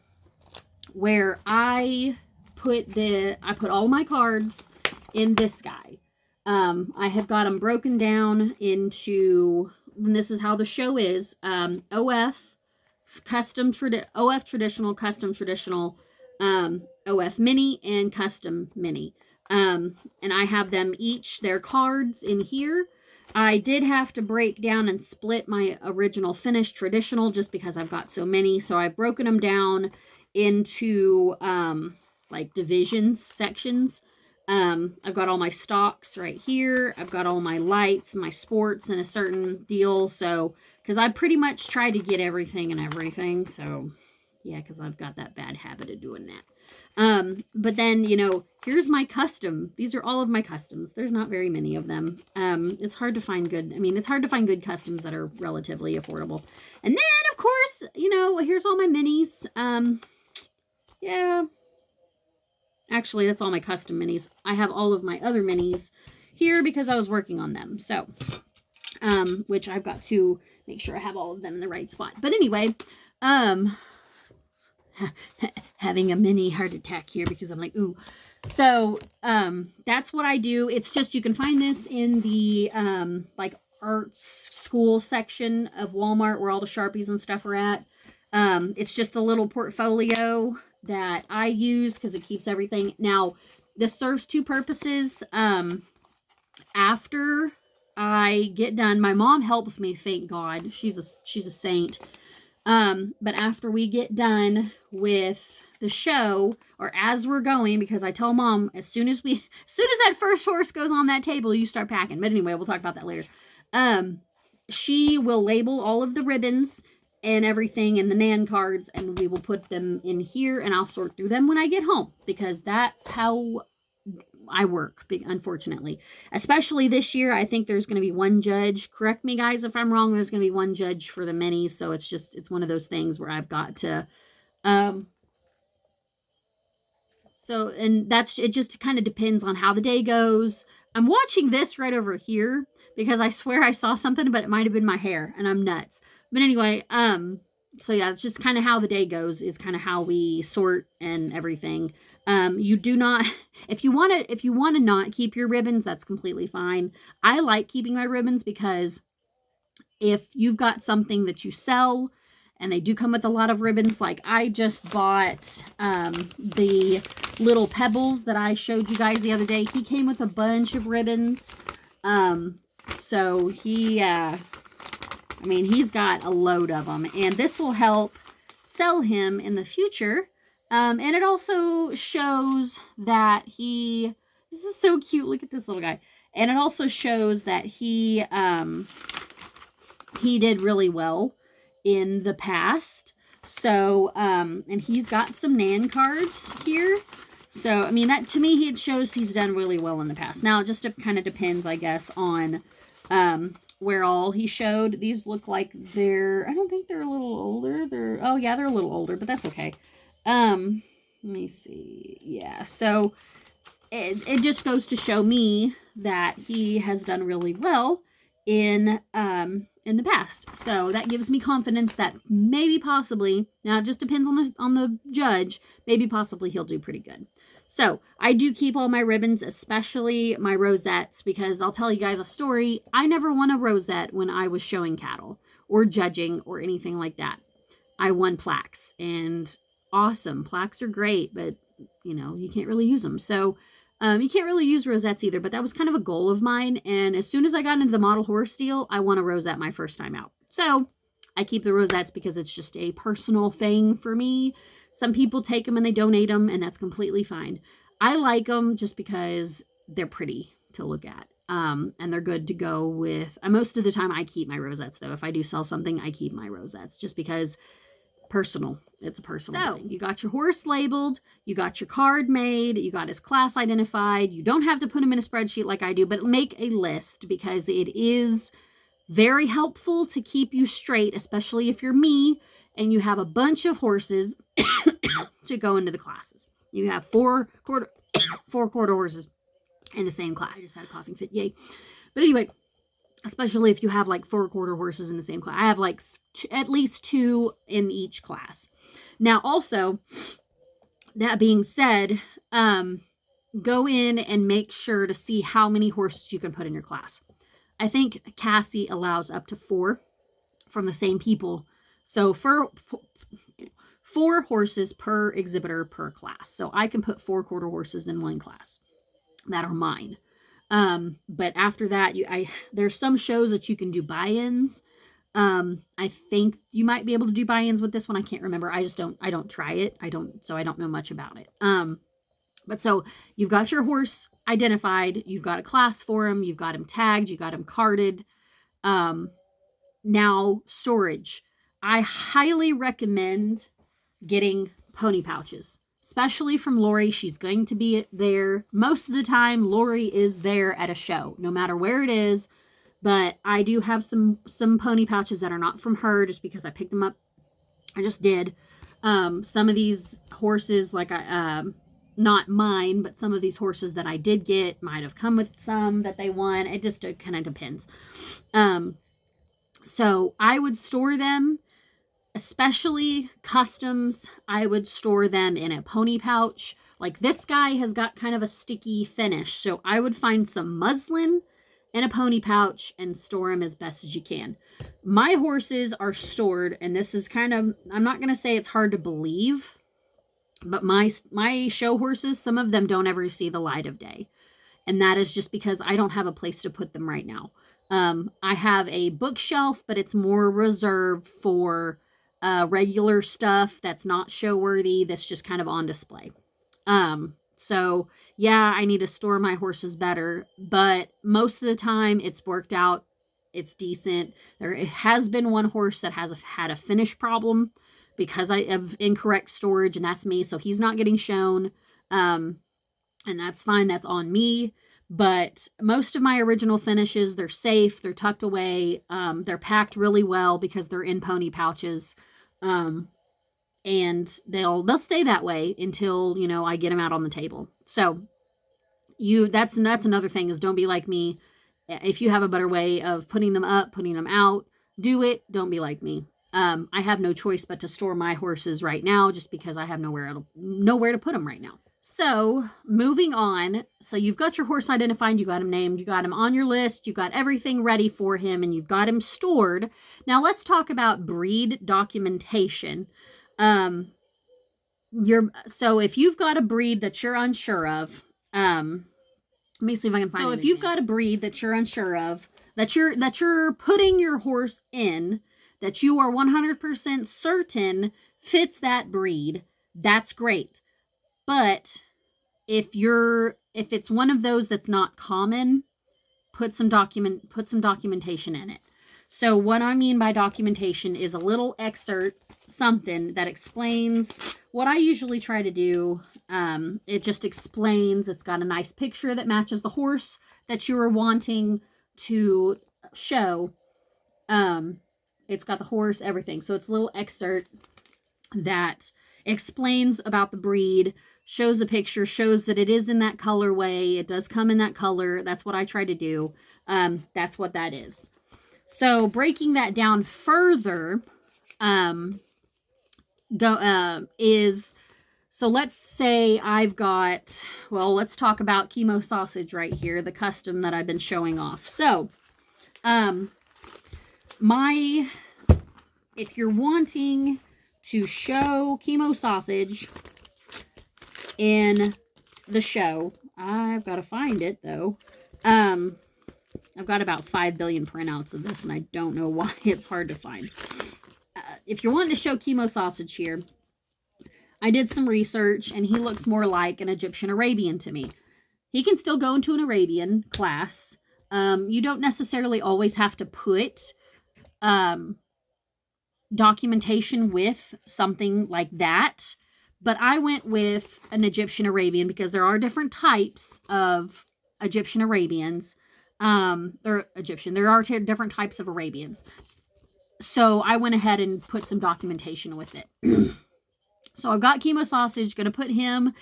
[SPEAKER 1] where I put all my cards in this guy. I have got them broken down into, and this is how the show is, OF traditional, custom traditional, OF mini, and custom mini. And I have them each, their cards in here. I did have to break down and split my original finished traditional, just because I've got so many. So I've broken them down into like divisions, sections. I've got all my stocks right here. I've got all my lights, my sports, and a certain deal. So, because I pretty much try to get everything and everything. So, yeah, because I've got that bad habit of doing that. But then, you know, here's my custom. These are all of my customs. There's not very many of them. It's hard to find good customs that are relatively affordable. And then, of course, you know, here's all my minis. Yeah. Actually, that's all my custom minis. I have all of my other minis here because I was working on them. So, which I've got to make sure I have all of them in the right spot. But anyway, having a mini heart attack here because I'm like, ooh. So, that's what I do. It's just, you can find this in the, like, arts school section of Walmart where all the Sharpies and stuff are at. It's just a little portfolio that I use because it keeps everything. Now, this serves two purposes. After I get done, my mom helps me, thank God. She's a saint. But after we get done with the show, or as we're going, because I tell Mom, as soon as that first horse goes on that table, you start packing. But anyway, we'll talk about that later. She will label all of the ribbons and everything in the Nan cards, and we will put them in here, and I'll sort through them when I get home, because that's how I work, unfortunately. Especially this year, I think there's going to be one judge. Correct me, guys, if I'm wrong. There's going to be one judge for the minis, so it's one of those things where I've got to, and it just kind of depends on how the day goes. I'm watching this right over here because I swear I saw something, but it might have been my hair, and I'm nuts. But anyway, so yeah, it's just kind of how the day goes, is kind of how we sort and everything. You do not, if you want to not keep your ribbons, that's completely fine. I like keeping my ribbons because if you've got something that you sell and they do come with a lot of ribbons, like I just bought the little pebbles that I showed you guys the other day. He came with a bunch of ribbons. So he's got a load of them, and this will help sell him in the future. And it also shows that he This is so cute. Look at this little guy. And it also shows that he did really well in the past. So, and he's got some Nan cards here. So, I mean, that to me, it shows he's done really well in the past. Now, it just kind of depends, I guess, on where all he showed. These look like I don't think they're a little older. Oh yeah, they're a little older, but that's okay. Let me see. Yeah, so it just goes to show me that he has done really well in the past. So that gives me confidence that maybe possibly, now it just depends on the judge, maybe possibly he'll do pretty good. So I do keep all my ribbons, especially my rosettes, because I'll tell you guys a story. I never won a rosette when I was showing cattle or judging or anything like that. I won plaques, and awesome. Plaques are great, but you know, you can't really use them. So you can't really use rosettes either, but that was kind of a goal of mine. And as soon as I got into the model horse deal, I won a rosette my first time out. So I keep the rosettes because it's just a personal thing for me. Some people take them and they donate them, and that's completely fine. I like them just because they're pretty to look at. And they're good to go with. Most of the time I keep my rosettes, though. If I do sell something, I keep my rosettes just because personal. It's a personal thing. You got your horse labeled, you got your card made, you got his class identified. You don't have to put him in a spreadsheet like I do, but make a list because it is very helpful to keep you straight, especially if you're me and you have a bunch of horses to go into the classes. You have four quarter horses in the same class. I just had a coughing fit, yay. But anyway, especially if you have like 4 quarter horses in the same class. I have like at least 2 in each class. Now also, that being said, go in and make sure to see how many horses you can put in your class. I think Cassie allows up to 4 from the same people. So for 4 horses per exhibitor per class. So I can put 4 quarter horses in one class that are mine. But after that, there's some shows that you can do buy-ins. I think you might be able to do buy-ins with this one. I can't remember. I don't try it. So I don't know much about it. But so you've got your horse identified, you've got a class for him, you've got him tagged, you got him carded. Now storage. I highly recommend getting pony pouches, especially from Lori. She's going to be there. Most of the time, Lori is there at a show, no matter where it is. But I do have some pony pouches that are not from her just because I picked them up. I just did. Some of these horses, like not mine, but some of these horses that I did get might have come with some that they won. It just kind of depends. So I would store them, especially customs. I would store them in a pony pouch. Like this guy has got kind of a sticky finish. So I would find some muslin in a pony pouch and store them as best as you can. My horses are stored, and this is kind of, I'm not going to say it's hard to believe, but my show horses, some of them don't ever see the light of day. And that is just because I don't have a place to put them right now. I have a bookshelf, but it's more reserved for regular stuff that's not show worthy, that's just kind of on display. So yeah, I need to store my horses better, but most of the time it's worked out. It's decent. There has been one horse that has had a finish problem because I have incorrect storage, and that's me. So he's not getting shown. And that's fine. That's on me. But most of my original finishes, they're safe. They're tucked away. They're packed really well because they're in pony pouches. And they'll stay that way until, you know, I get them out on the table. So that's another thing, is don't be like me. If you have a better way of putting them up, putting them out, do it. Don't be like me. I have no choice but to store my horses right now just because I have nowhere to put them right now. So moving on. So you've got your horse identified, you got him named, you got him on your list, you got everything ready for him, and you've got him stored. Now let's talk about breed documentation. So if you've got a breed that you're unsure of, let me see if I can find. So if you've got a breed that you're unsure of, that you're putting your horse in, that you are 100% certain fits that breed, that's great. But if it's one of those that's not common, put some documentation in it. So what I mean by documentation is a little excerpt, something that explains what I usually try to do. It just explains, it's got a nice picture that matches the horse that you were wanting to show. It's got the horse, everything. So it's a little excerpt that explains about the breed, shows a picture, shows that it is in that colorway. It does come in that color. That's what I try to do. That's what that is. So breaking that down further, so let's say I've got, well, let's talk about Chemo Sausage right here, the custom that I've been showing off. So, if you're wanting to show Chemo Sausage in the show, I've got to find it though. I've got about 5 billion printouts of this, and I don't know why it's hard to find. If you're wanting to show Chemo Sausage here, I did some research, and he looks more like an Egyptian Arabian to me. He can still go into an Arabian class. You don't necessarily always have to put documentation with something like that, but I went with an Egyptian Arabian because there are different types of Egyptian Arabians. There are different types of Arabians. So I went ahead and put some documentation with it. So I've got Chemo Sausage, going to put him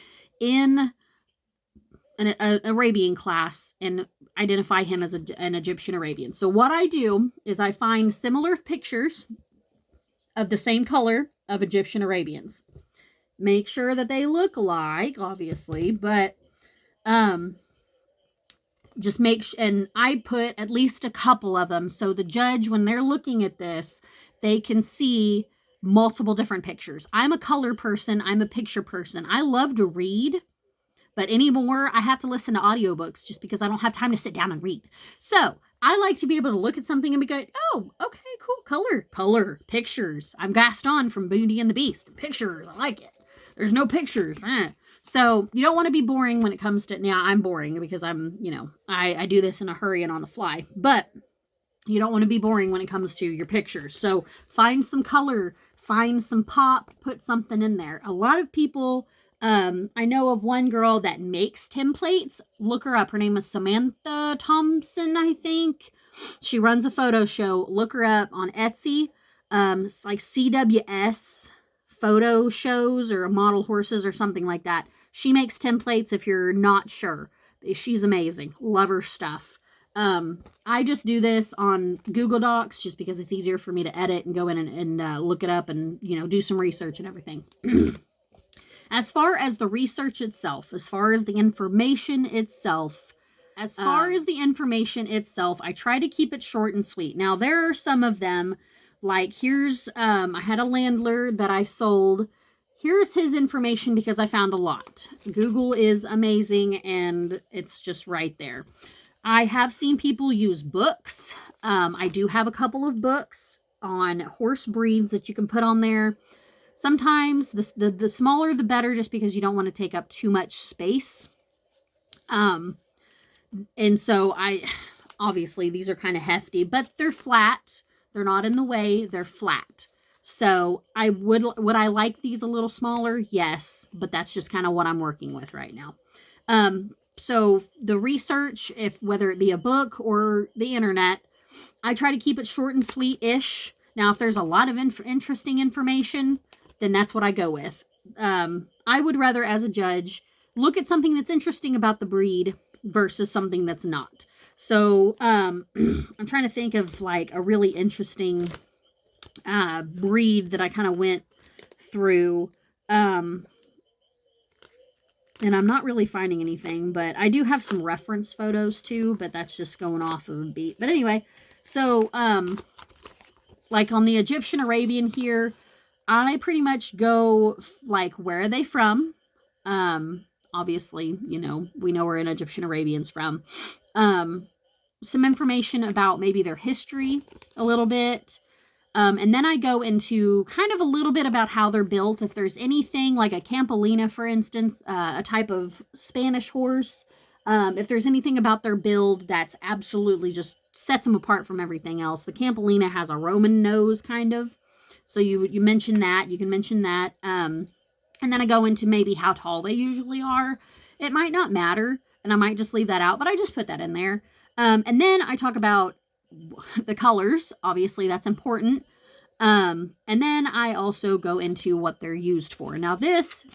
[SPEAKER 1] in an Arabian class and identify him as an Egyptian Arabian. So what I do is I find similar pictures of the same color of Egyptian Arabians. Make sure that they look alike, obviously, but just and I put at least a couple of them so the judge, when they're looking at this, they can see multiple different pictures. I'm a color person. I'm a picture person. I love to read, but anymore I have to listen to audiobooks just because I don't have time to sit down and read. So I like to be able to look at something and be going, oh, okay, cool, color, pictures. I'm Gaston from Beauty and the Beast. Pictures, I like it. There's no pictures. So you don't want to be boring when it comes to, now I'm boring because I do this in a hurry and on the fly, but you don't want to be boring when it comes to your pictures. So find some color, find some pop, put something in there. A lot of people, I know of one girl that makes templates. Look her up. Her name is Samantha Thompson, I think. She runs a photo show. Look her up on Etsy. It's like CWS photo shows or model horses or something like that. She makes templates if you're not sure. She's amazing. Love her stuff. I just do this on Google Docs just because it's easier for me to edit and go in and look it up and, do some research and everything. As far as the research itself, as far as the information itself, I try to keep it short and sweet. Now, there are some of them, like here's, I had a landlord that I sold. Here's his information because I found a lot. Google is amazing and it's just right there. I have seen people use books. I do have a couple of books on horse breeds that you can put on there. Sometimes the smaller the better, just because you don't want to take up too much space. And so obviously these are kind of hefty, but they're flat. They're not in the way. They're flat. So would I like these a little smaller? Yes, but that's just kind of what I'm working with right now. So the research, whether it be a book or the internet, I try to keep it short and sweet-ish. Now, if there's a lot of interesting information, then that's what I go with. I would rather, as a judge, look at something that's interesting about the breed versus something that's not. So I'm trying to think of like a really interesting breed that I kind of went through. And I'm not really finding anything, but I do have some reference photos too, but that's just going off of a beat. But anyway, so like on the Egyptian Arabian here, I pretty much go like, where are they from? Obviously, we know where an Egyptian Arabian's from. Some information about maybe their history a little bit. And then I go into kind of a little bit about how they're built. If there's anything like a Campolina, for instance, a type of Spanish horse, if there's anything about their build that's absolutely just sets them apart from everything else. The Campolina has a Roman nose, kind of. So you mention that. You can mention that. And then I go into maybe how tall they usually are. It might not matter, and I might just leave that out, but I just put that in there. And then I talk about the colors. Obviously, that's important. And then I also go into what they're used for. Now, this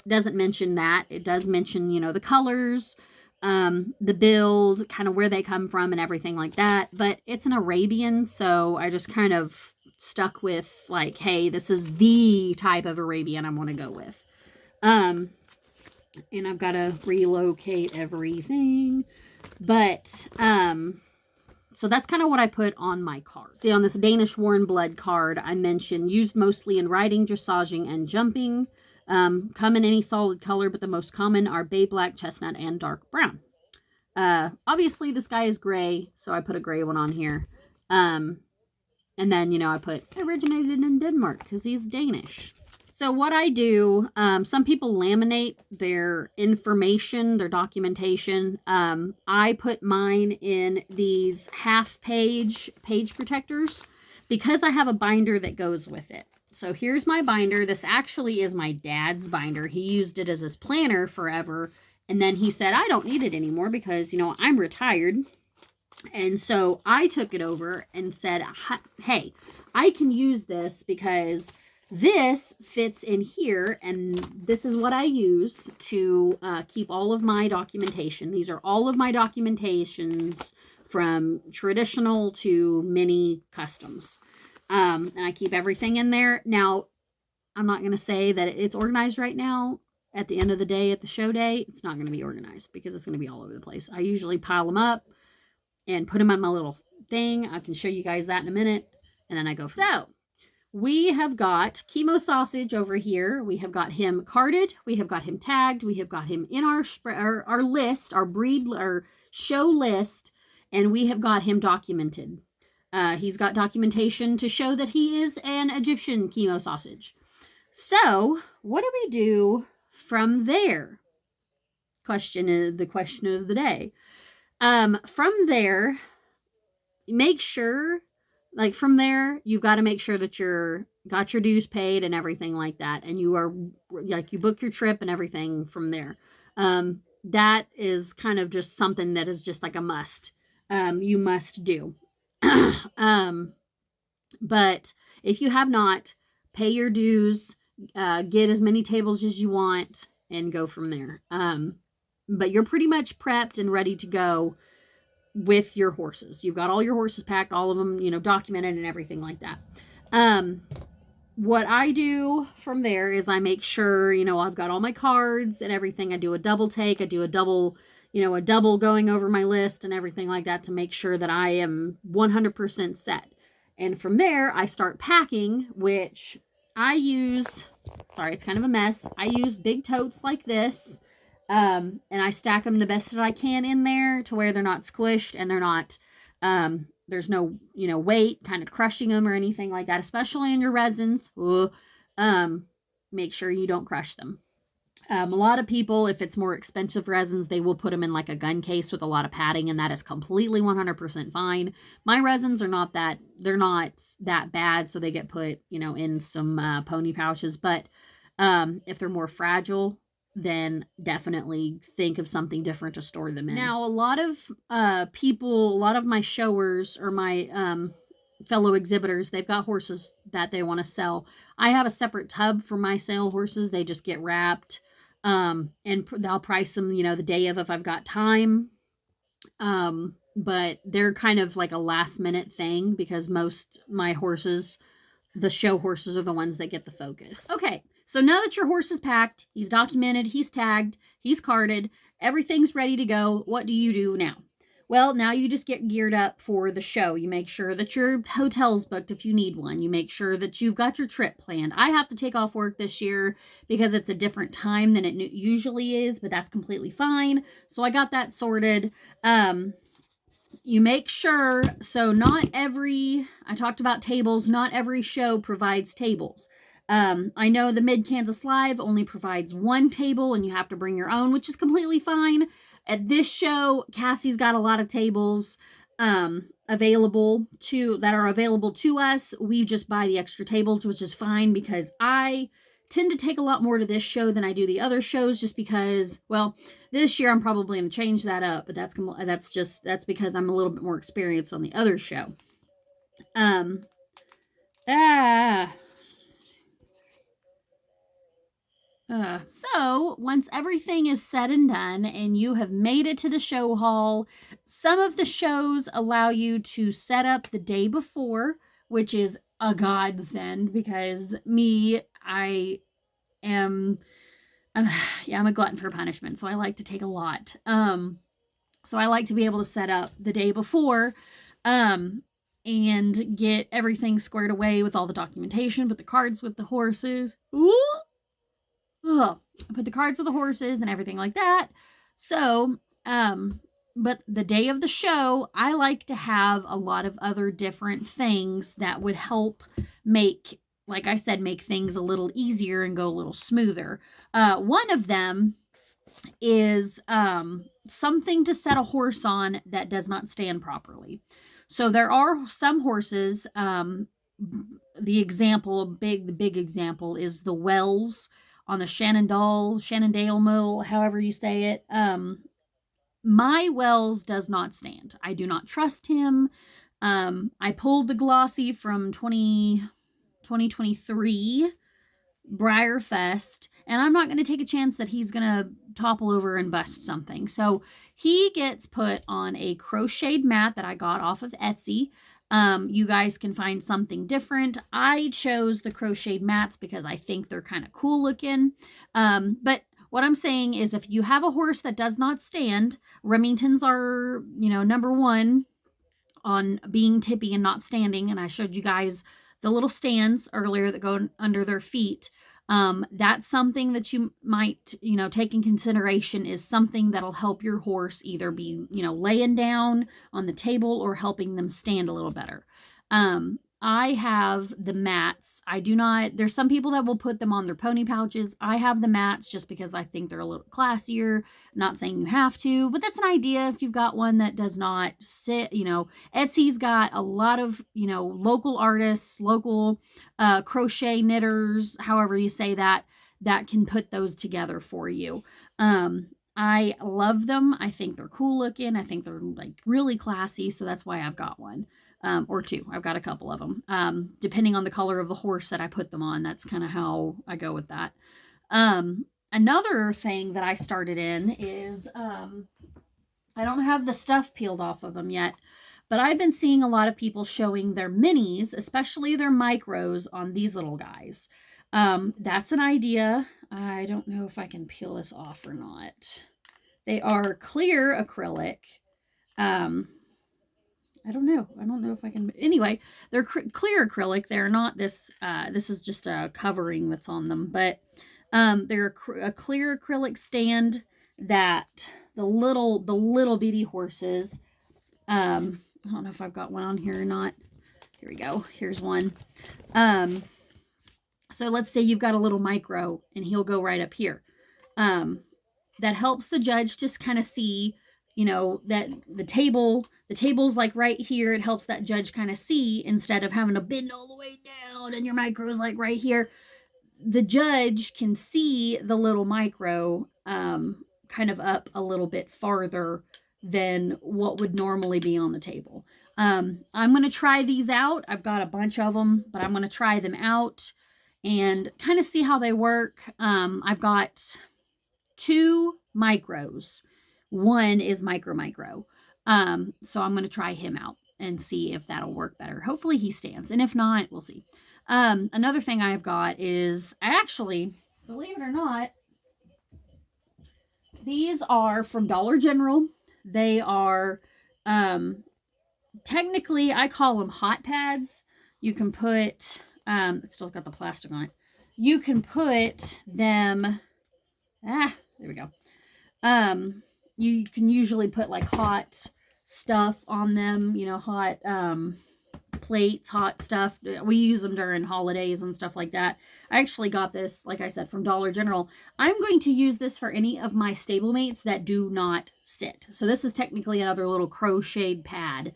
[SPEAKER 1] doesn't mention that. It does mention, the colors, the build, kind of where they come from and everything like that. But it's an Arabian, so I just kind of stuck with like, hey, this is the type of Arabian I want to go with. And I've got to relocate everything. But, so that's kind of what I put on my card. See, on this Danish Warm Blood card, I mentioned used mostly in riding, dressaging, and jumping. Come in any solid color, but the most common are bay black, chestnut, and dark brown. Obviously, this guy is gray, so I put a gray one on here. And then, I put originated in Denmark because he's Danish. So what I do, some people laminate their information, their documentation. I put mine in these half-page page protectors because I have a binder that goes with it. So here's my binder. This actually is my dad's binder. He used it as his planner forever. And then he said, I don't need it anymore because, I'm retired. And so I took it over and said, hey, I can use this because this fits in here, and this is what I use to keep all of my documentation. These are all of my documentations from traditional to mini customs. And I keep everything in there. Now, I'm not going to say that it's organized right now. At the end of the day, at the show day, it's not going to be organized because it's going to be all over the place. I usually pile them up and put them on my little thing. I can show you guys that in a minute. And then I go. So, we have got Chemo Sausage over here. We have got him carded. We have got him tagged. We have got him in our list, our show list, and we have got him documented. He's got documentation to show that he is an Egyptian Chemo Sausage. So, what do we do from there? The question of the day. From there, make sure. Like from there, you've got to make sure that you're got your dues paid and everything like that. And you are like, you book your trip and everything from there. That is kind of just something that is just like a must. You must do. But if you have not, pay your dues, get as many tables as you want and go from there. But you're pretty much prepped and ready to go with your horses. You've got all your horses packed, all of them, documented and everything like that. What I do from there is I make sure, I've got all my cards and everything. I do a double take. I do a double going over my list and everything like that to make sure that I am 100% set. And from there, I start packing, which I use, sorry, it's kind of a mess. I use big totes like this. And I stack them the best that I can in there to where they're not squished and they're not, there's no, weight kind of crushing them or anything like that, especially in your resins. Make sure you don't crush them. A lot of people, if it's more expensive resins, they will put them in like a gun case with a lot of padding, and that is completely 100% fine. My resins are not that, they're not that bad, so they get put, in some pony pouches. But if they're more fragile, then definitely think of something different to store them in. Now, a lot of people, a lot of my showers or my fellow exhibitors, they've got horses that they want to sell. I have a separate tub for my sale horses. They just get wrapped, and I'll price them, the day of if I've got time. But they're kind of like a last minute thing because most my horses, the show horses, are the ones that get the focus. Okay. So now that your horse is packed, he's documented, he's tagged, he's carded, everything's ready to go, what do you do now? Well, now you just get geared up for the show. You make sure that your hotel's booked if you need one. You make sure that you've got your trip planned. I have to take off work this year because it's a different time than it usually is, but that's completely fine. So I got that sorted. you make sure, so not every, I talked about tables, not every show provides tables. I know the Mid-Kansas Live only provides one table and you have to bring your own, which is completely fine. At this show, Cassie's got a lot of tables available to us. We just buy the extra tables, which is fine because I tend to take a lot more to this show than I do the other shows, just because, well, this year I'm probably going to change that up, but that's because I'm a little bit more experienced on the other show. So once everything is said and done and you have made it to the show hall, some of the shows allow you to set up the day before, which is a godsend because I'm a glutton for punishment, so I like to take a lot. So I like to be able to set up the day before, and get everything squared away with all the documentation, put the cards with the horses. Put the cards with the horses and everything like that. So, but the day of the show, I like to have a lot of other different things that would help make, like I said, make things a little easier and go a little smoother. One of them is something to set a horse on that does not stand properly. So there are some horses, the big example is the Wells on the Shenandoah Mill, however you say it. My Wells does not stand. I do not trust him. I pulled the Glossy from 2023 Briarfest, and I'm not going to take a chance that he's going to topple over and bust something. So he gets put on a crocheted mat that I got off of Etsy. You guys can find something different. I chose the crocheted mats because I think they're kind of cool looking. But what I'm saying is if you have a horse that does not stand, Remingtons are, number one on being tippy and not standing. And I showed you guys the little stands earlier that go under their feet. That's something that you might, take in consideration, is something that'll help your horse either be, laying down on the table or helping them stand a little better. I have the mats. There's some people that will put them on their pony pouches. I have the mats just because I think they're a little classier. Not saying you have to, but that's an idea if you've got one that does not sit. Etsy's got a lot of, local artists, local crochet knitters, however you say that can put those together for you. I love them. I think they're cool looking. I think they're like really classy. So that's why I've got one. Or two. I've got a couple of them. Depending on the color of the horse that I put them on, that's kind of how I go with that. Another thing that I started in is, I don't have the stuff peeled off of them yet, but I've been seeing a lot of people showing their minis, especially their micros, on these little guys. That's an idea. I don't know if I can peel this off or not. They are clear acrylic. I don't know if I can. Anyway, they're clear acrylic. They're not this. This is just a covering that's on them, but they're a clear acrylic stand that the little bitty horses. I don't know if I've got one on here or not. Here we go. Here's one. So let's say you've got a little micro, and he'll go right up here. That helps the judge just kind of see, that the table's like right here. It helps that judge kind of see, instead of having to bend all the way down and your micro's like right here. The judge can see the little micro kind of up a little bit farther than what would normally be on the table. I'm going to try these out. I've got a bunch of them, but I'm going to try them out and kind of see how they work. I've got 2 micros. One is micro. So I'm going to try him out and see if that'll work better. Hopefully he stands. And if not, we'll see. Another thing I've got is, actually, believe it or not, these are from Dollar General. They are, technically, I call them hot pads. You can put, it still's got the plastic on it. You can put them, there we go. You can usually put like hot stuff on them, you know, hot plates, hot stuff. We use them during holidays and stuff like that. I actually got this, like I said, from Dollar General. I'm going to use this for any of my stablemates that do not sit. So this is technically another little crocheted pad.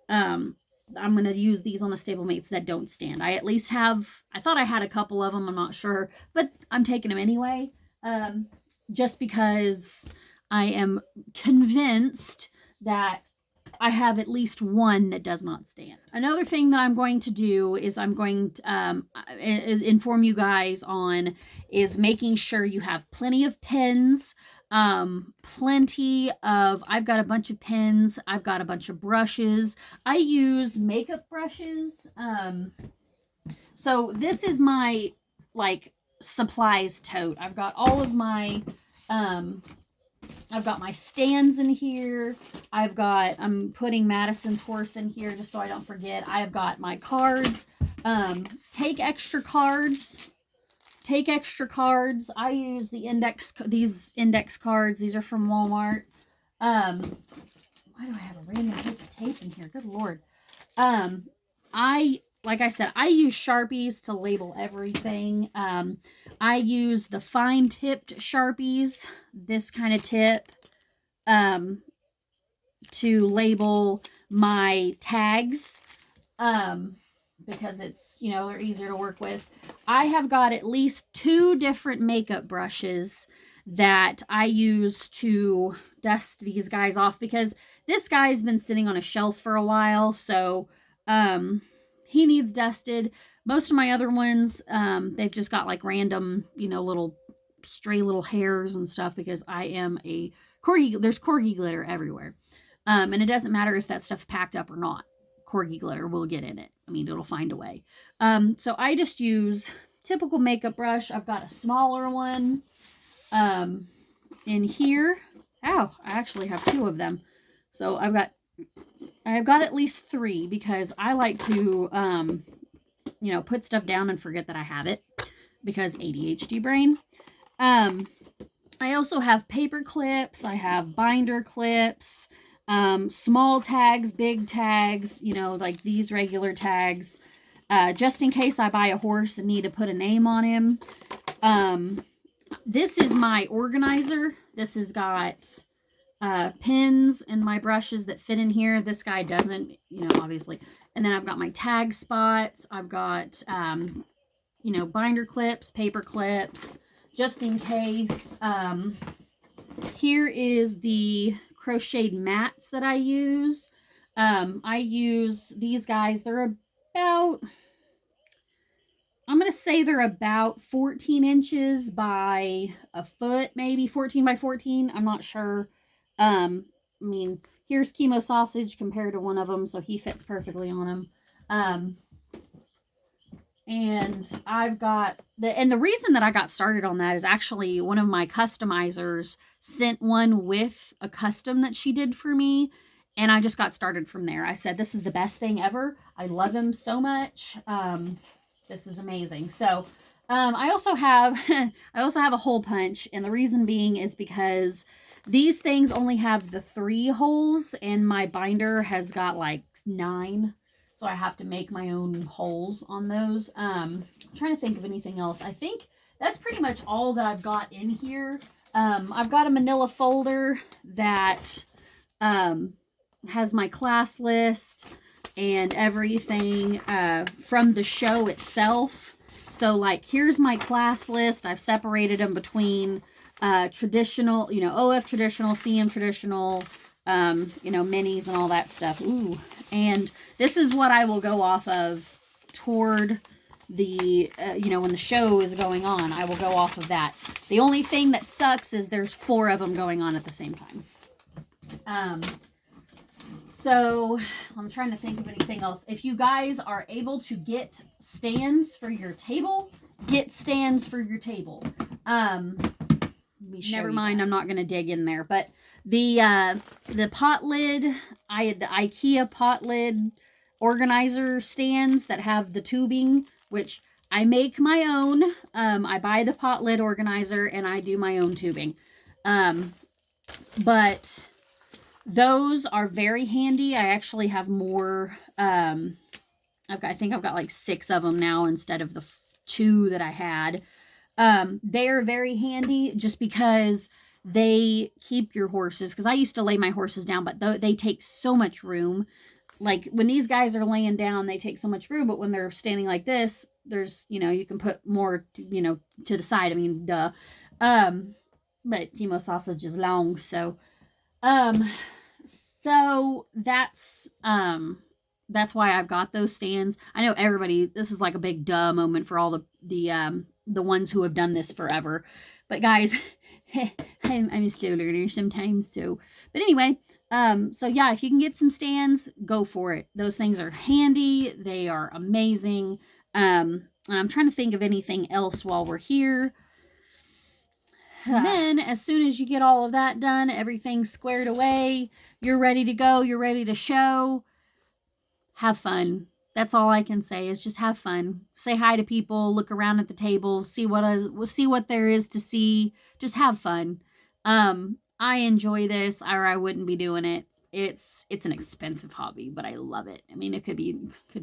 [SPEAKER 1] I'm going to use these on the stablemates that don't stand. I at least have, I thought I had a couple of them, I'm not sure, but I'm taking them anyway, just because I am convinced that I have at least one that does not stand. Another thing that I'm going to do is I'm going to inform you guys on is making sure you have plenty of pens, plenty of, I've got a bunch of pens, I've got a bunch of brushes. I use makeup brushes. So this is my like supplies tote. I've got all of my I've got my stands in here. I'm putting Madison's horse in here just so I don't forget. I've got my cards. Take extra cards. Take extra cards. I use these index cards. These are from Walmart. Why do I have a random piece of tape in here? Good Lord. Like I said, I use Sharpies to label everything. I use the fine tipped Sharpies, this kind of tip, to label my tags, because it's, you know, they're easier to work with. I have got at least 2 different makeup brushes that I use to dust these guys off, because this guy's been sitting on a shelf for a while, so he needs dusted. Most of my other ones, they've just got like random, you know, little stray little hairs and stuff, because I am a corgi. There's corgi glitter everywhere. And it doesn't matter if that stuff's packed up or not. Corgi glitter will get in it. I mean, it'll find a way. So I just use typical makeup brush. I've got a smaller one in here. Ow, I actually have 2 of them. So I've got at least 3, because I like to, you know, put stuff down and forget that I have it, because ADHD brain. I also have paper clips. I have binder clips, small tags, big tags, you know, like these regular tags, just in case I buy a horse and need to put a name on him. This is my organizer. This has got pins and my brushes that fit in here. This guy doesn't, you know, obviously. And then I've got my tag spots. I've got, you know, binder clips, paper clips, just in case. Here is the crocheted mats that I use. I use these guys. They're about, I'm going to say they're about 14 inches by a foot, maybe 14 by 14. I'm not sure. I mean, here's Chemo Sausage compared to one of them, so he fits perfectly on him. And I've got the reason that I got started on that is actually one of my customizers sent one with a custom that she did for me, and I just got started from there. I said, this is the best thing ever. I love him so much. This is amazing. So, I also have a hole punch, and the reason being is because these things only have the 3 holes, and my binder has got like 9. So I have to make my own holes on those. I'm trying to think of anything else. I think that's pretty much all that I've got in here. I've got a manila folder that has my class list and everything from the show itself. So like, here's my class list. I've separated them between traditional, you know, OF traditional, CM traditional, you know, minis and all that stuff. Ooh. And this is what I will go off of toward the, you know, when the show is going on. I will go off of that. The only thing that sucks is there's 4 of them going on at the same time. So I'm trying to think of anything else. If you guys are able to get stands for your table, get stands for your table. Never mind, I'm not going to dig in there, but the pot lid, I had the IKEA pot lid organizer stands that have the tubing, which I make my own. I buy the pot lid organizer and I do my own tubing. But those are very handy. I actually have more. I think I've got like 6 of them now instead of the 2 that I had. They're very handy just because they keep your horses. Because I used to lay my horses down, but they take so much room. Like when these guys are laying down, they take so much room. But when they're standing like this, there's, you can put more, to the side. I mean, duh. But chemo sausage is long, so um, so that's why I've got those stands. I know everybody, this is like a big duh moment for all the ones who have done this forever. But guys, I'm a slow learner sometimes, so but anyway, so yeah, if you can get some stands, go for it. Those things are handy, they are amazing. And I'm trying to think of anything else while we're here. And then as soon as you get all of that done, everything's squared away, you're ready to go, you're ready to show. Have fun. That's all I can say is just have fun. Say hi to people, look around at the tables, see what there is to see. Just have fun. I enjoy this, or I wouldn't be doing it. It's an expensive hobby, but I love it. I mean, it could be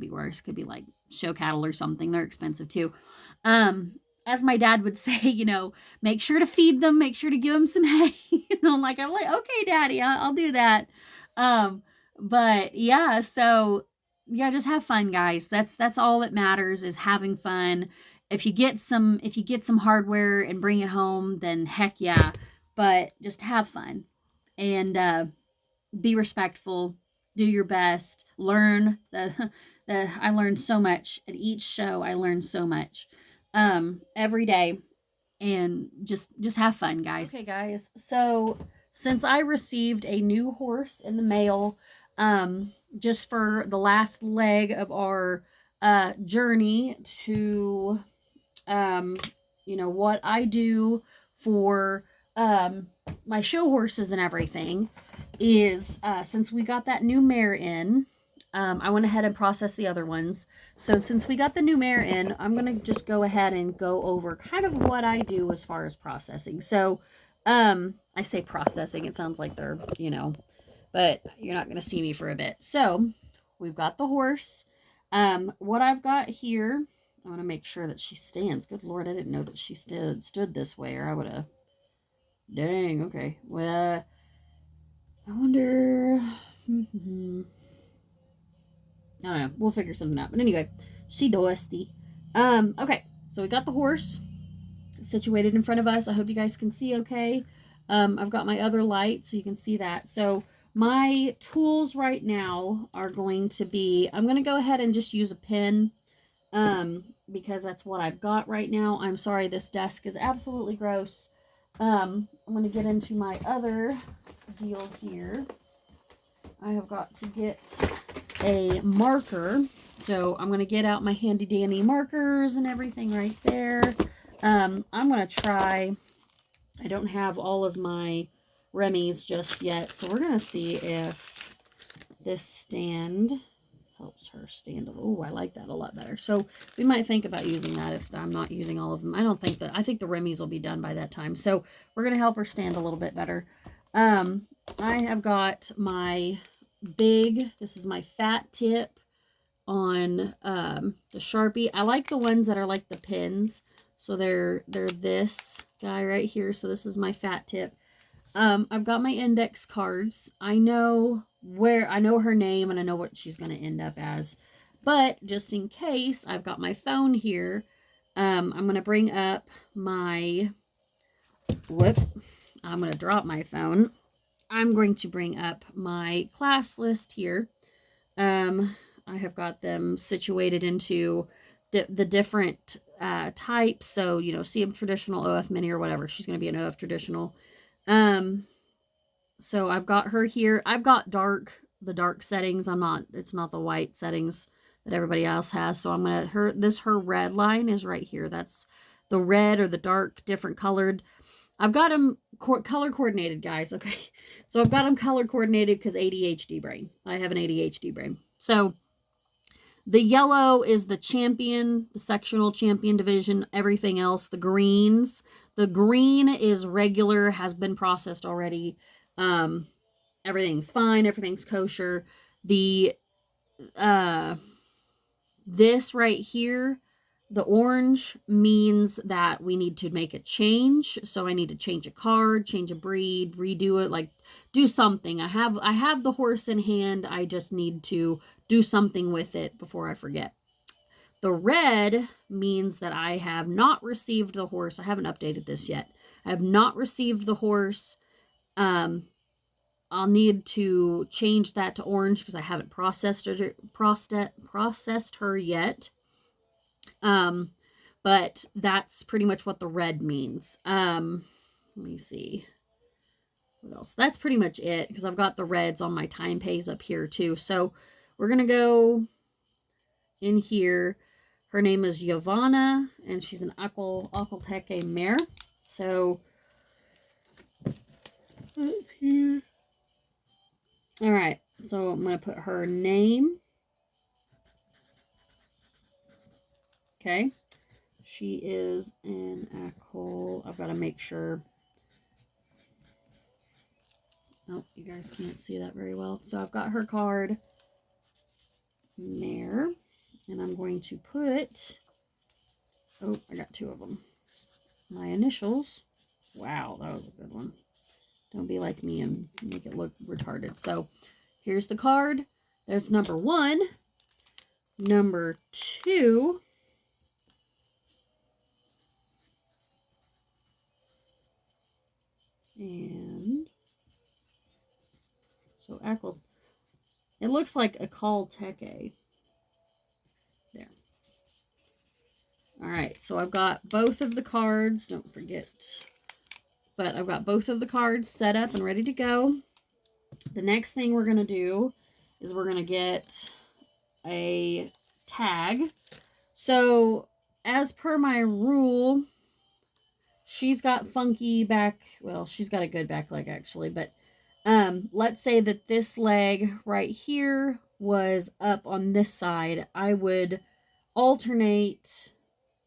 [SPEAKER 1] worse. It could be like show cattle or something. They're expensive too. As my dad would say, make sure to feed them, make sure to give them some hay. I'm like, okay, Daddy, I'll do that. But yeah, so yeah, just have fun, guys. That's all that matters is having fun. If you get some hardware and bring it home, then heck yeah. But just have fun and be respectful. Do your best. Learn I learned so much at each show. I learned so much every day, and just have fun, guys. Okay, guys. So since I received a new horse in the mail, just for the last leg of our journey to what I do for my show horses and everything is since we got that new mare in, I went ahead and processed the other ones. So since we got the new mare in, I'm going to just go ahead and go over kind of what I do as far as processing. So I say processing, it sounds like they're, but you're not going to see me for a bit. So we've got the horse. What I've got here, I want to make sure that she stands. Good Lord, I didn't know that she stood this way, or I would have. Dang, okay. Well, I wonder. I don't know. We'll figure something out. But anyway, she dusty. Okay. So we got the horse situated in front of us. I hope you guys can see okay. I've got my other light so you can see that. So my tools right now are going to be, I'm going to go ahead and just use a pen because that's what I've got right now. I'm sorry, this desk is absolutely gross. I'm going to get into my other deal here. I have got to get a marker. So I'm going to get out my handy dandy markers and everything right there. I'm going to try, I don't have all of my Remy's just yet. So we're going to see if this stand helps her stand. Oh, I like that a lot better. So we might think about using that if I'm not using all of them. I think the Remy's will be done by that time. So we're going to help her stand a little bit better. I have got my this is my fat tip on the Sharpie. I like the ones that are like the pins. So they're this guy right here. So this is my fat tip. I've got my index cards. I know her name and I know what she's going to end up as. But just in case, I've got my phone here. I'm going to bring up my, I'm going to drop my phone. I'm going to bring up my class list here. I have got them situated into the different types. So, CM traditional, OF mini, or whatever. She's going to be an OF traditional. So I've got her here. I've got the dark settings. It's not the white settings that everybody else has. So I'm going to, her red line is right here. That's the red or the dark, different colored. I've got them color coordinated, guys. Okay. So I've got them color coordinated because ADHD brain. I have an ADHD brain. So the yellow is the champion, the sectional champion division, everything else, the greens. The green is regular, has been processed already. everything's fine, everything's kosher. The this right here, the orange, means that we need to make a change. So I need to change a card, change a breed, redo it, like do something. I have the horse in hand. I just need to do something with it before I forget. The red means that I have not received the horse. I haven't updated this yet. I have not received the horse. I'll need to change that to orange because I haven't processed her yet. But that's pretty much what the red means. Let me see. What else? That's pretty much it because I've got the reds on my time pays up here too. So we're going to go in here. Her name is Giovanna, and she's an Akhal-Teke mare. So let's see. All right. So I'm going to put her name. Okay. She is an Akhal. I've got to make sure. Oh, you guys can't see that very well. So I've got her card, mare, and I'm going to put, oh, I got two of them. My initials. Wow, that was a good one. Don't be like me and make it look retarded. So here's the card. There's number 1, number 2, and so Akhal. It looks like Akhal-Teke. There. All right, so I've got both of the cards. Don't forget. But I've got both of the cards set up and ready to go. The next thing we're going to do is we're going to get a tag. So as per my rule, she's got funky back. Well, she's got a good back leg actually, but let's say that this leg right here was up on this side. I would alternate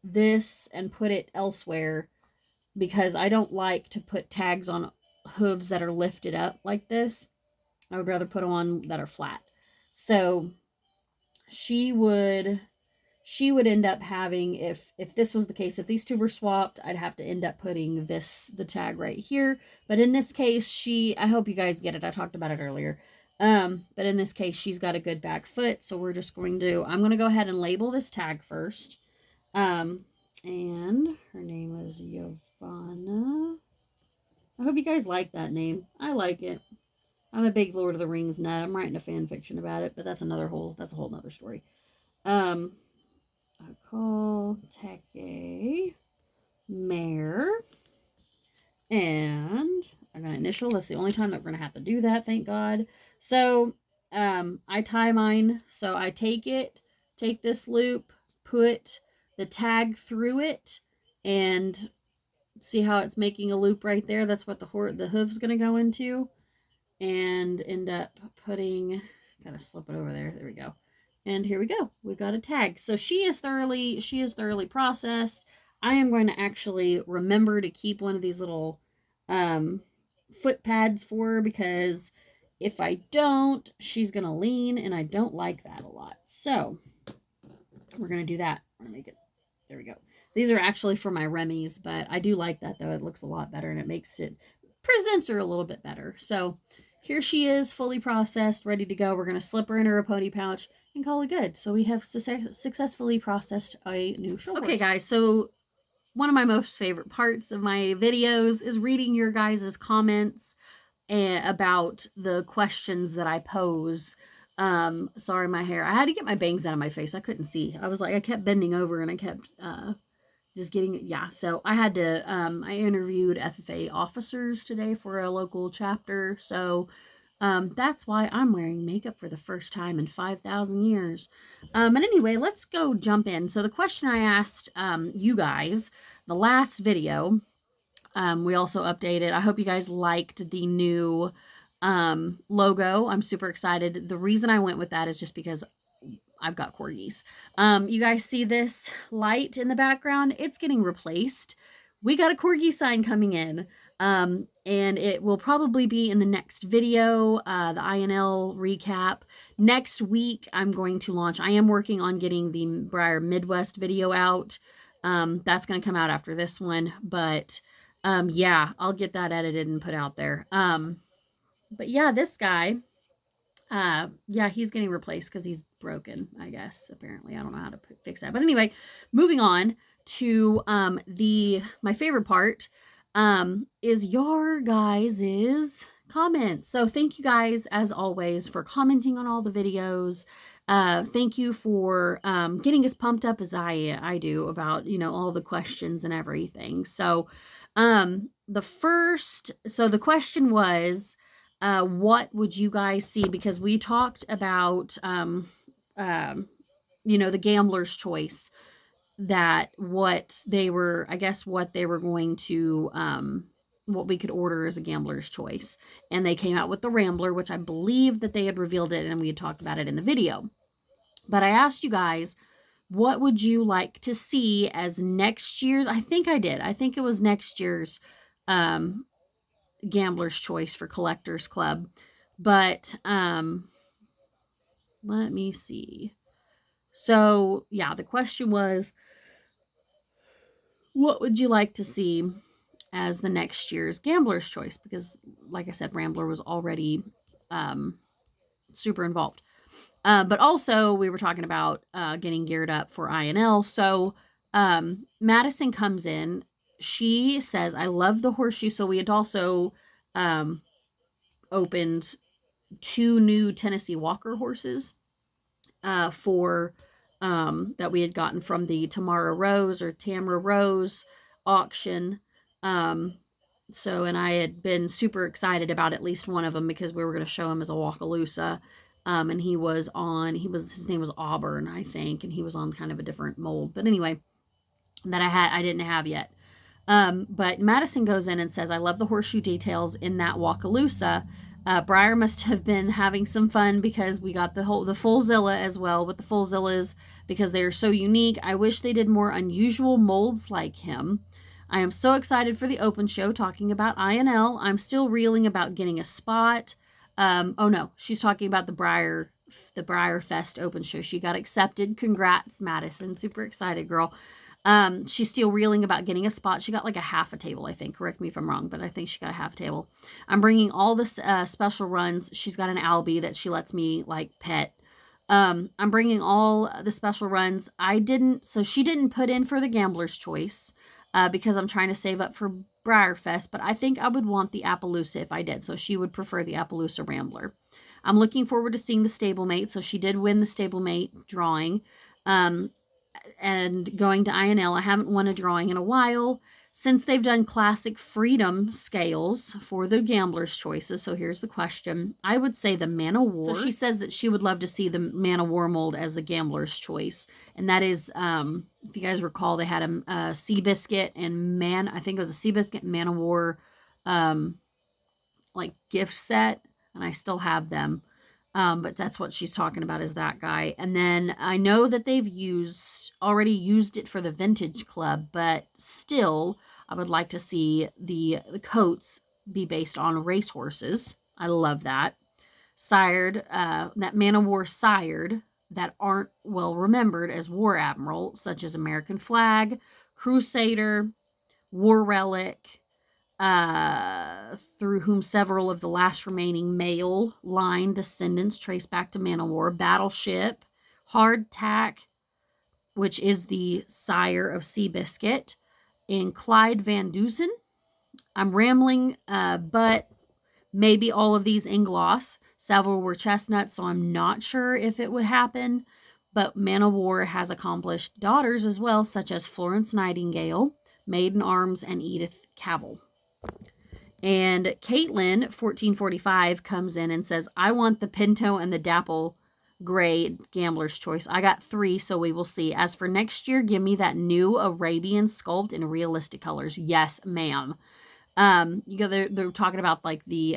[SPEAKER 1] this and put it elsewhere because I don't like to put tags on hooves that are lifted up like this. I would rather put on that are flat. So she would end up having, if this was the case, if these two were swapped, I'd have to end up putting the tag right here. But in this case, I hope you guys get it. I talked about it earlier. But in this case, she's got a good back foot. So we're just going to, I'm going to go ahead and label this tag first. And her name is Giovanna. I hope you guys like that name. I like it. I'm a big Lord of the Rings nut. I'm writing a fan fiction about it, but that's a whole nother story. Akhal-Teke mare. And I'm going to initial. That's the only time that we're going to have to do that, thank God. So I tie mine. So I take this loop, put the tag through it, and see how it's making a loop right there. That's what the hoof's going to go into. And end up putting, gotta slip it over there. There we go. And here we go. We've got a tag. So she is thoroughly processed. I am going to actually remember to keep one of these little foot pads for her because if I don't, she's going to lean, and I don't like that a lot. So we're going to do that. We're going to make it, there we go. These are actually for my Remy's, but I do like that though. It looks a lot better and it presents her a little bit better. So here she is, fully processed, ready to go. We're going to slip her in her pony pouch and call it good. So we have successfully processed a new show horse. Okay, guys, so one of my most favorite parts of my videos is reading your guys' comments about the questions that I pose. Sorry, my hair. I had to get my bangs out of my face. I couldn't see. I kept bending over and I kept just getting, yeah. So I had to, I interviewed FFA officers today for a local chapter. So that's why I'm wearing makeup for the first time in 5,000 years. But anyway, let's go jump in. So the question I asked you guys, the last video, we also updated. I hope you guys liked the new logo. I'm super excited. The reason I went with that is just because I've got corgis. You guys see this light in the background? It's getting replaced. We got a corgi sign coming in. And it will probably be in the next video, the INL recap. Next week, I'm going to launch, I am working on getting the Breyer Midwest video out. That's going to come out after this one, but yeah, I'll get that edited and put out there. But yeah, this guy, yeah, he's getting replaced because he's broken, I guess, apparently. I don't know how to fix that. But anyway, moving on to my favorite part is your guys's comments. So thank you guys, as always, for commenting on all the videos. Thank you for getting as pumped up as I do about, all the questions and everything. So the question was, what would you guys see? Because we talked about, the gambler's choice, that what they were going to, what we could order as a gambler's choice. And they came out with the Rambler, which I believe that they had revealed it and we had talked about it in the video. But I asked you guys, what would you like to see as next year's? I think it was next year's gambler's choice for Collectors Club. But let me see. So yeah, the question was, what would you like to see as the next year's gambler's choice? Because like I said, Rambler was already super involved. But also we were talking about getting geared up for INL. So Madison comes in. She says, I love the horseshoe. So we had also opened 2 new Tennessee Walker horses for that we had gotten from the Tamara Rose auction. And I had been super excited about at least one of them because we were going to show him as a Wakalusa. And his name was Auburn, I think, and he was on kind of a different mold. But anyway, that I didn't have yet. But Madison goes in and says, I love the horseshoe details in that Wakalusa. Breyer must have been having some fun because we got the full Zilla as well with the full Zillas because they are so unique. I wish they did more unusual molds like him. I am so excited for the open show talking about INL. I'm still reeling about getting a spot. Oh no, she's talking about the Breyer Fest open show. She got accepted. Congrats, Madison. Super excited, girl. She's still reeling about getting a spot. She got like a half a table, I think. Correct me if I'm wrong, but I think she got a half a table. I'm bringing all the special runs. She's got an Albie that she lets me like pet. I'm bringing all the special runs. She didn't put in for the Gambler's Choice because I'm trying to save up for Breyer Fest, but I think I would want the Appaloosa if I did. So she would prefer the Appaloosa Rambler. I'm looking forward to seeing the stablemate. So she did win the stablemate drawing. And going to INL, I haven't won a drawing in a while since they've done classic freedom scales for the Gambler's Choices. So here's the question. I would say the Man o' War. So she says that she would love to see the Man o' War mold as the Gambler's Choice. And that is, if you guys recall, they had a Seabiscuit and I think it was a Seabiscuit Man o' War like gift set. And I still have them. But that's what she's talking about, is that guy. And then I know that they've already used it for the Vintage Club, but still I would like to see the coats be based on racehorses. I love that. Sired, that Man o' War sired that aren't well remembered as War Admiral, such as American Flag, Crusader, War Relic, through whom several of the last remaining male line descendants trace back to Man o' War. Battleship, Hardtack, which is the sire of Seabiscuit, and Clyde Van Dusen. I'm rambling, but maybe all of these in gloss. Several were chestnuts, so I'm not sure if it would happen. But Man o' War has accomplished daughters as well, such as Florence Nightingale, Maiden Arms, and Edith Cavell. And Caitlin, 1445, comes in and says, I want the Pinto and the Dapple Gray Gambler's Choice. I got 3, so we will see. As for next year, give me that new Arabian sculpt in realistic colors. Yes, ma'am. They're talking about like the,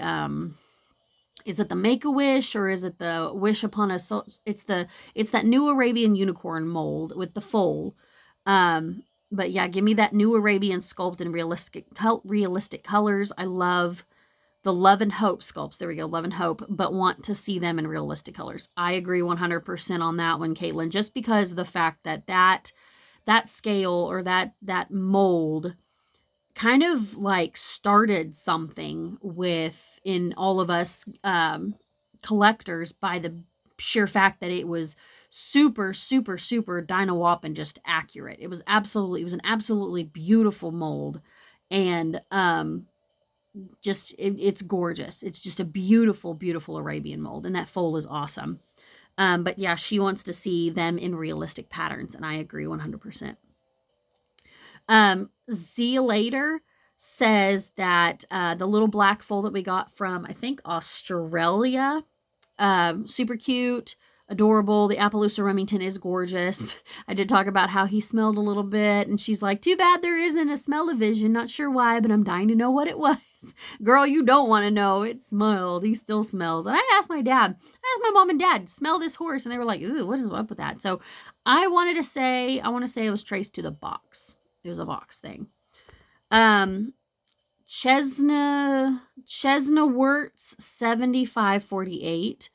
[SPEAKER 1] is it the Make-A-Wish or is it the Wish Upon a Soul? It's that new Arabian unicorn mold with the foal. But yeah, give me that new Arabian sculpt in realistic colors. I love the Love and Hope sculpts. There we go, Love and Hope, but want to see them in realistic colors. I agree 100% on that one, Caitlin, just because of the fact that that scale or that mold kind of like started something in all of us collectors by the sheer fact that it was super, super, super Dino and just accurate. It was an absolutely beautiful mold. And it's gorgeous. It's just a beautiful, beautiful Arabian mold. And that foal is awesome. But yeah, she wants to see them in realistic patterns. And I agree 100%. Later says that the little black foal that we got from, I think, Australia, super cute, adorable. The Appaloosa Remington is gorgeous. I did talk about how he smelled a little bit, and she's like, too bad there isn't a smell-o-vision. Not sure why, but I'm dying to know what it was. Girl, you don't want to know. It smelled. He still smells. And I asked my mom and dad, smell this horse, and they were like, ooh, what is up with that? So I want to say it was traced to the box. It was a box thing. Chesna Wirtz 7548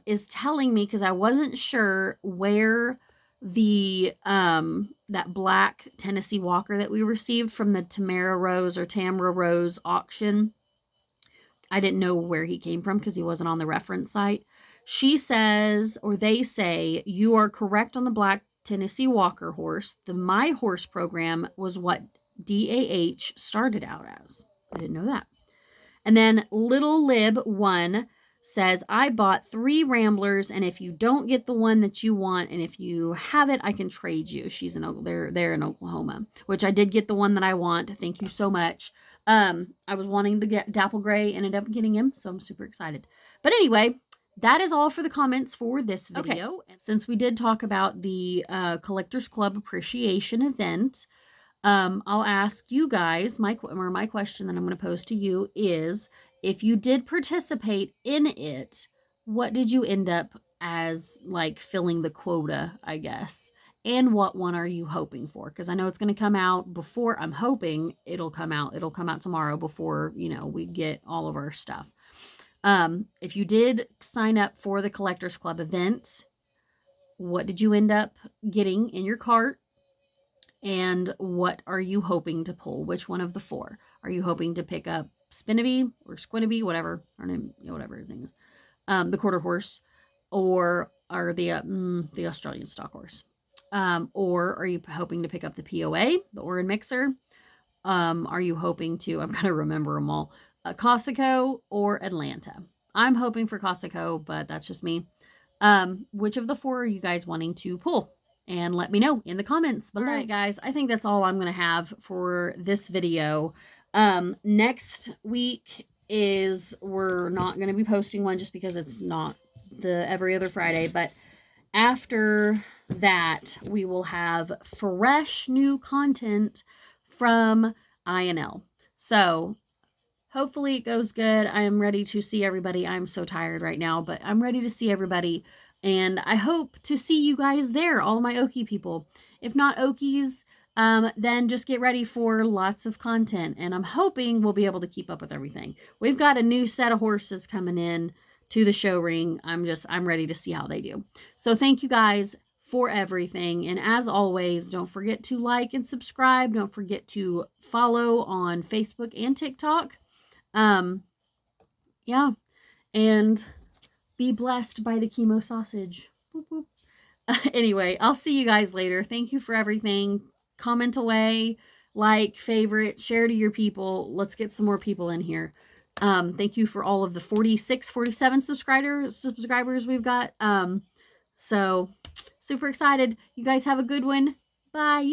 [SPEAKER 1] is telling me, because I wasn't sure where the that black Tennessee Walker that we received from the Tamara Rose auction, I didn't know where he came from because he wasn't on the reference site. She says, or they say, you are correct on the black Tennessee Walker horse. The My Horse program was what DAH started out as. I didn't know that. And then Little Lib 1 says, I bought 3 Ramblers, and if you don't get the one that you want, and if you have it, I can trade you. They're in Oklahoma, which I did get the one that I want. Thank you so much. I was wanting to get Dapple Gray, ended up getting him, so I'm super excited. But anyway, that is all for the comments for this video. Okay. Since we did talk about the Collectors Club Appreciation event, I'll ask you guys, my question that I'm going to pose to you is, if you did participate in it, what did you end up as, like, filling the quota, I guess? And what one are you hoping for? Because I know it's going to come out before, I'm hoping it'll come out tomorrow before, we get all of our stuff. If you did sign up for the Collectors Club event, what did you end up getting in your cart? And what are you hoping to pull? Which one of the 4? Are you hoping to pick up Spinnaby or Squinnaby, whatever her name, whatever his name is, the quarter horse, or the Australian stock horse? Or are you hoping to pick up the POA, the Orin Mixer? Are you hoping to, I'm going to remember them all, Costco or Atlanta? I'm hoping for Costco, but that's just me. Which of the 4 are you guys wanting to pull? And let me know in the comments below. All right, guys, I think that's all I'm going to have for this video. Next week we're not going to be posting one just because it's not the every other Friday. But after that, we will have fresh new content from INL. So hopefully it goes good. I am ready to see everybody. I'm so tired right now, but I'm ready to see everybody. And I hope to see you guys there, all my Okie people. If not Okies, then just get ready for lots of content. And I'm hoping we'll be able to keep up with everything. We've got a new set of horses coming in to the show ring. I'm ready to see how they do. So thank you guys for everything. And as always, don't forget to like and subscribe. Don't forget to follow on Facebook and TikTok. Yeah. And be blessed by the chemo sausage. Boop, boop. Anyway, I'll see you guys later. Thank you for everything. Comment away, like, favorite, share to your people. Let's get some more people in here. Thank you for all of the 46, 47 subscribers we've got. So super excited. You guys have a good one. Bye.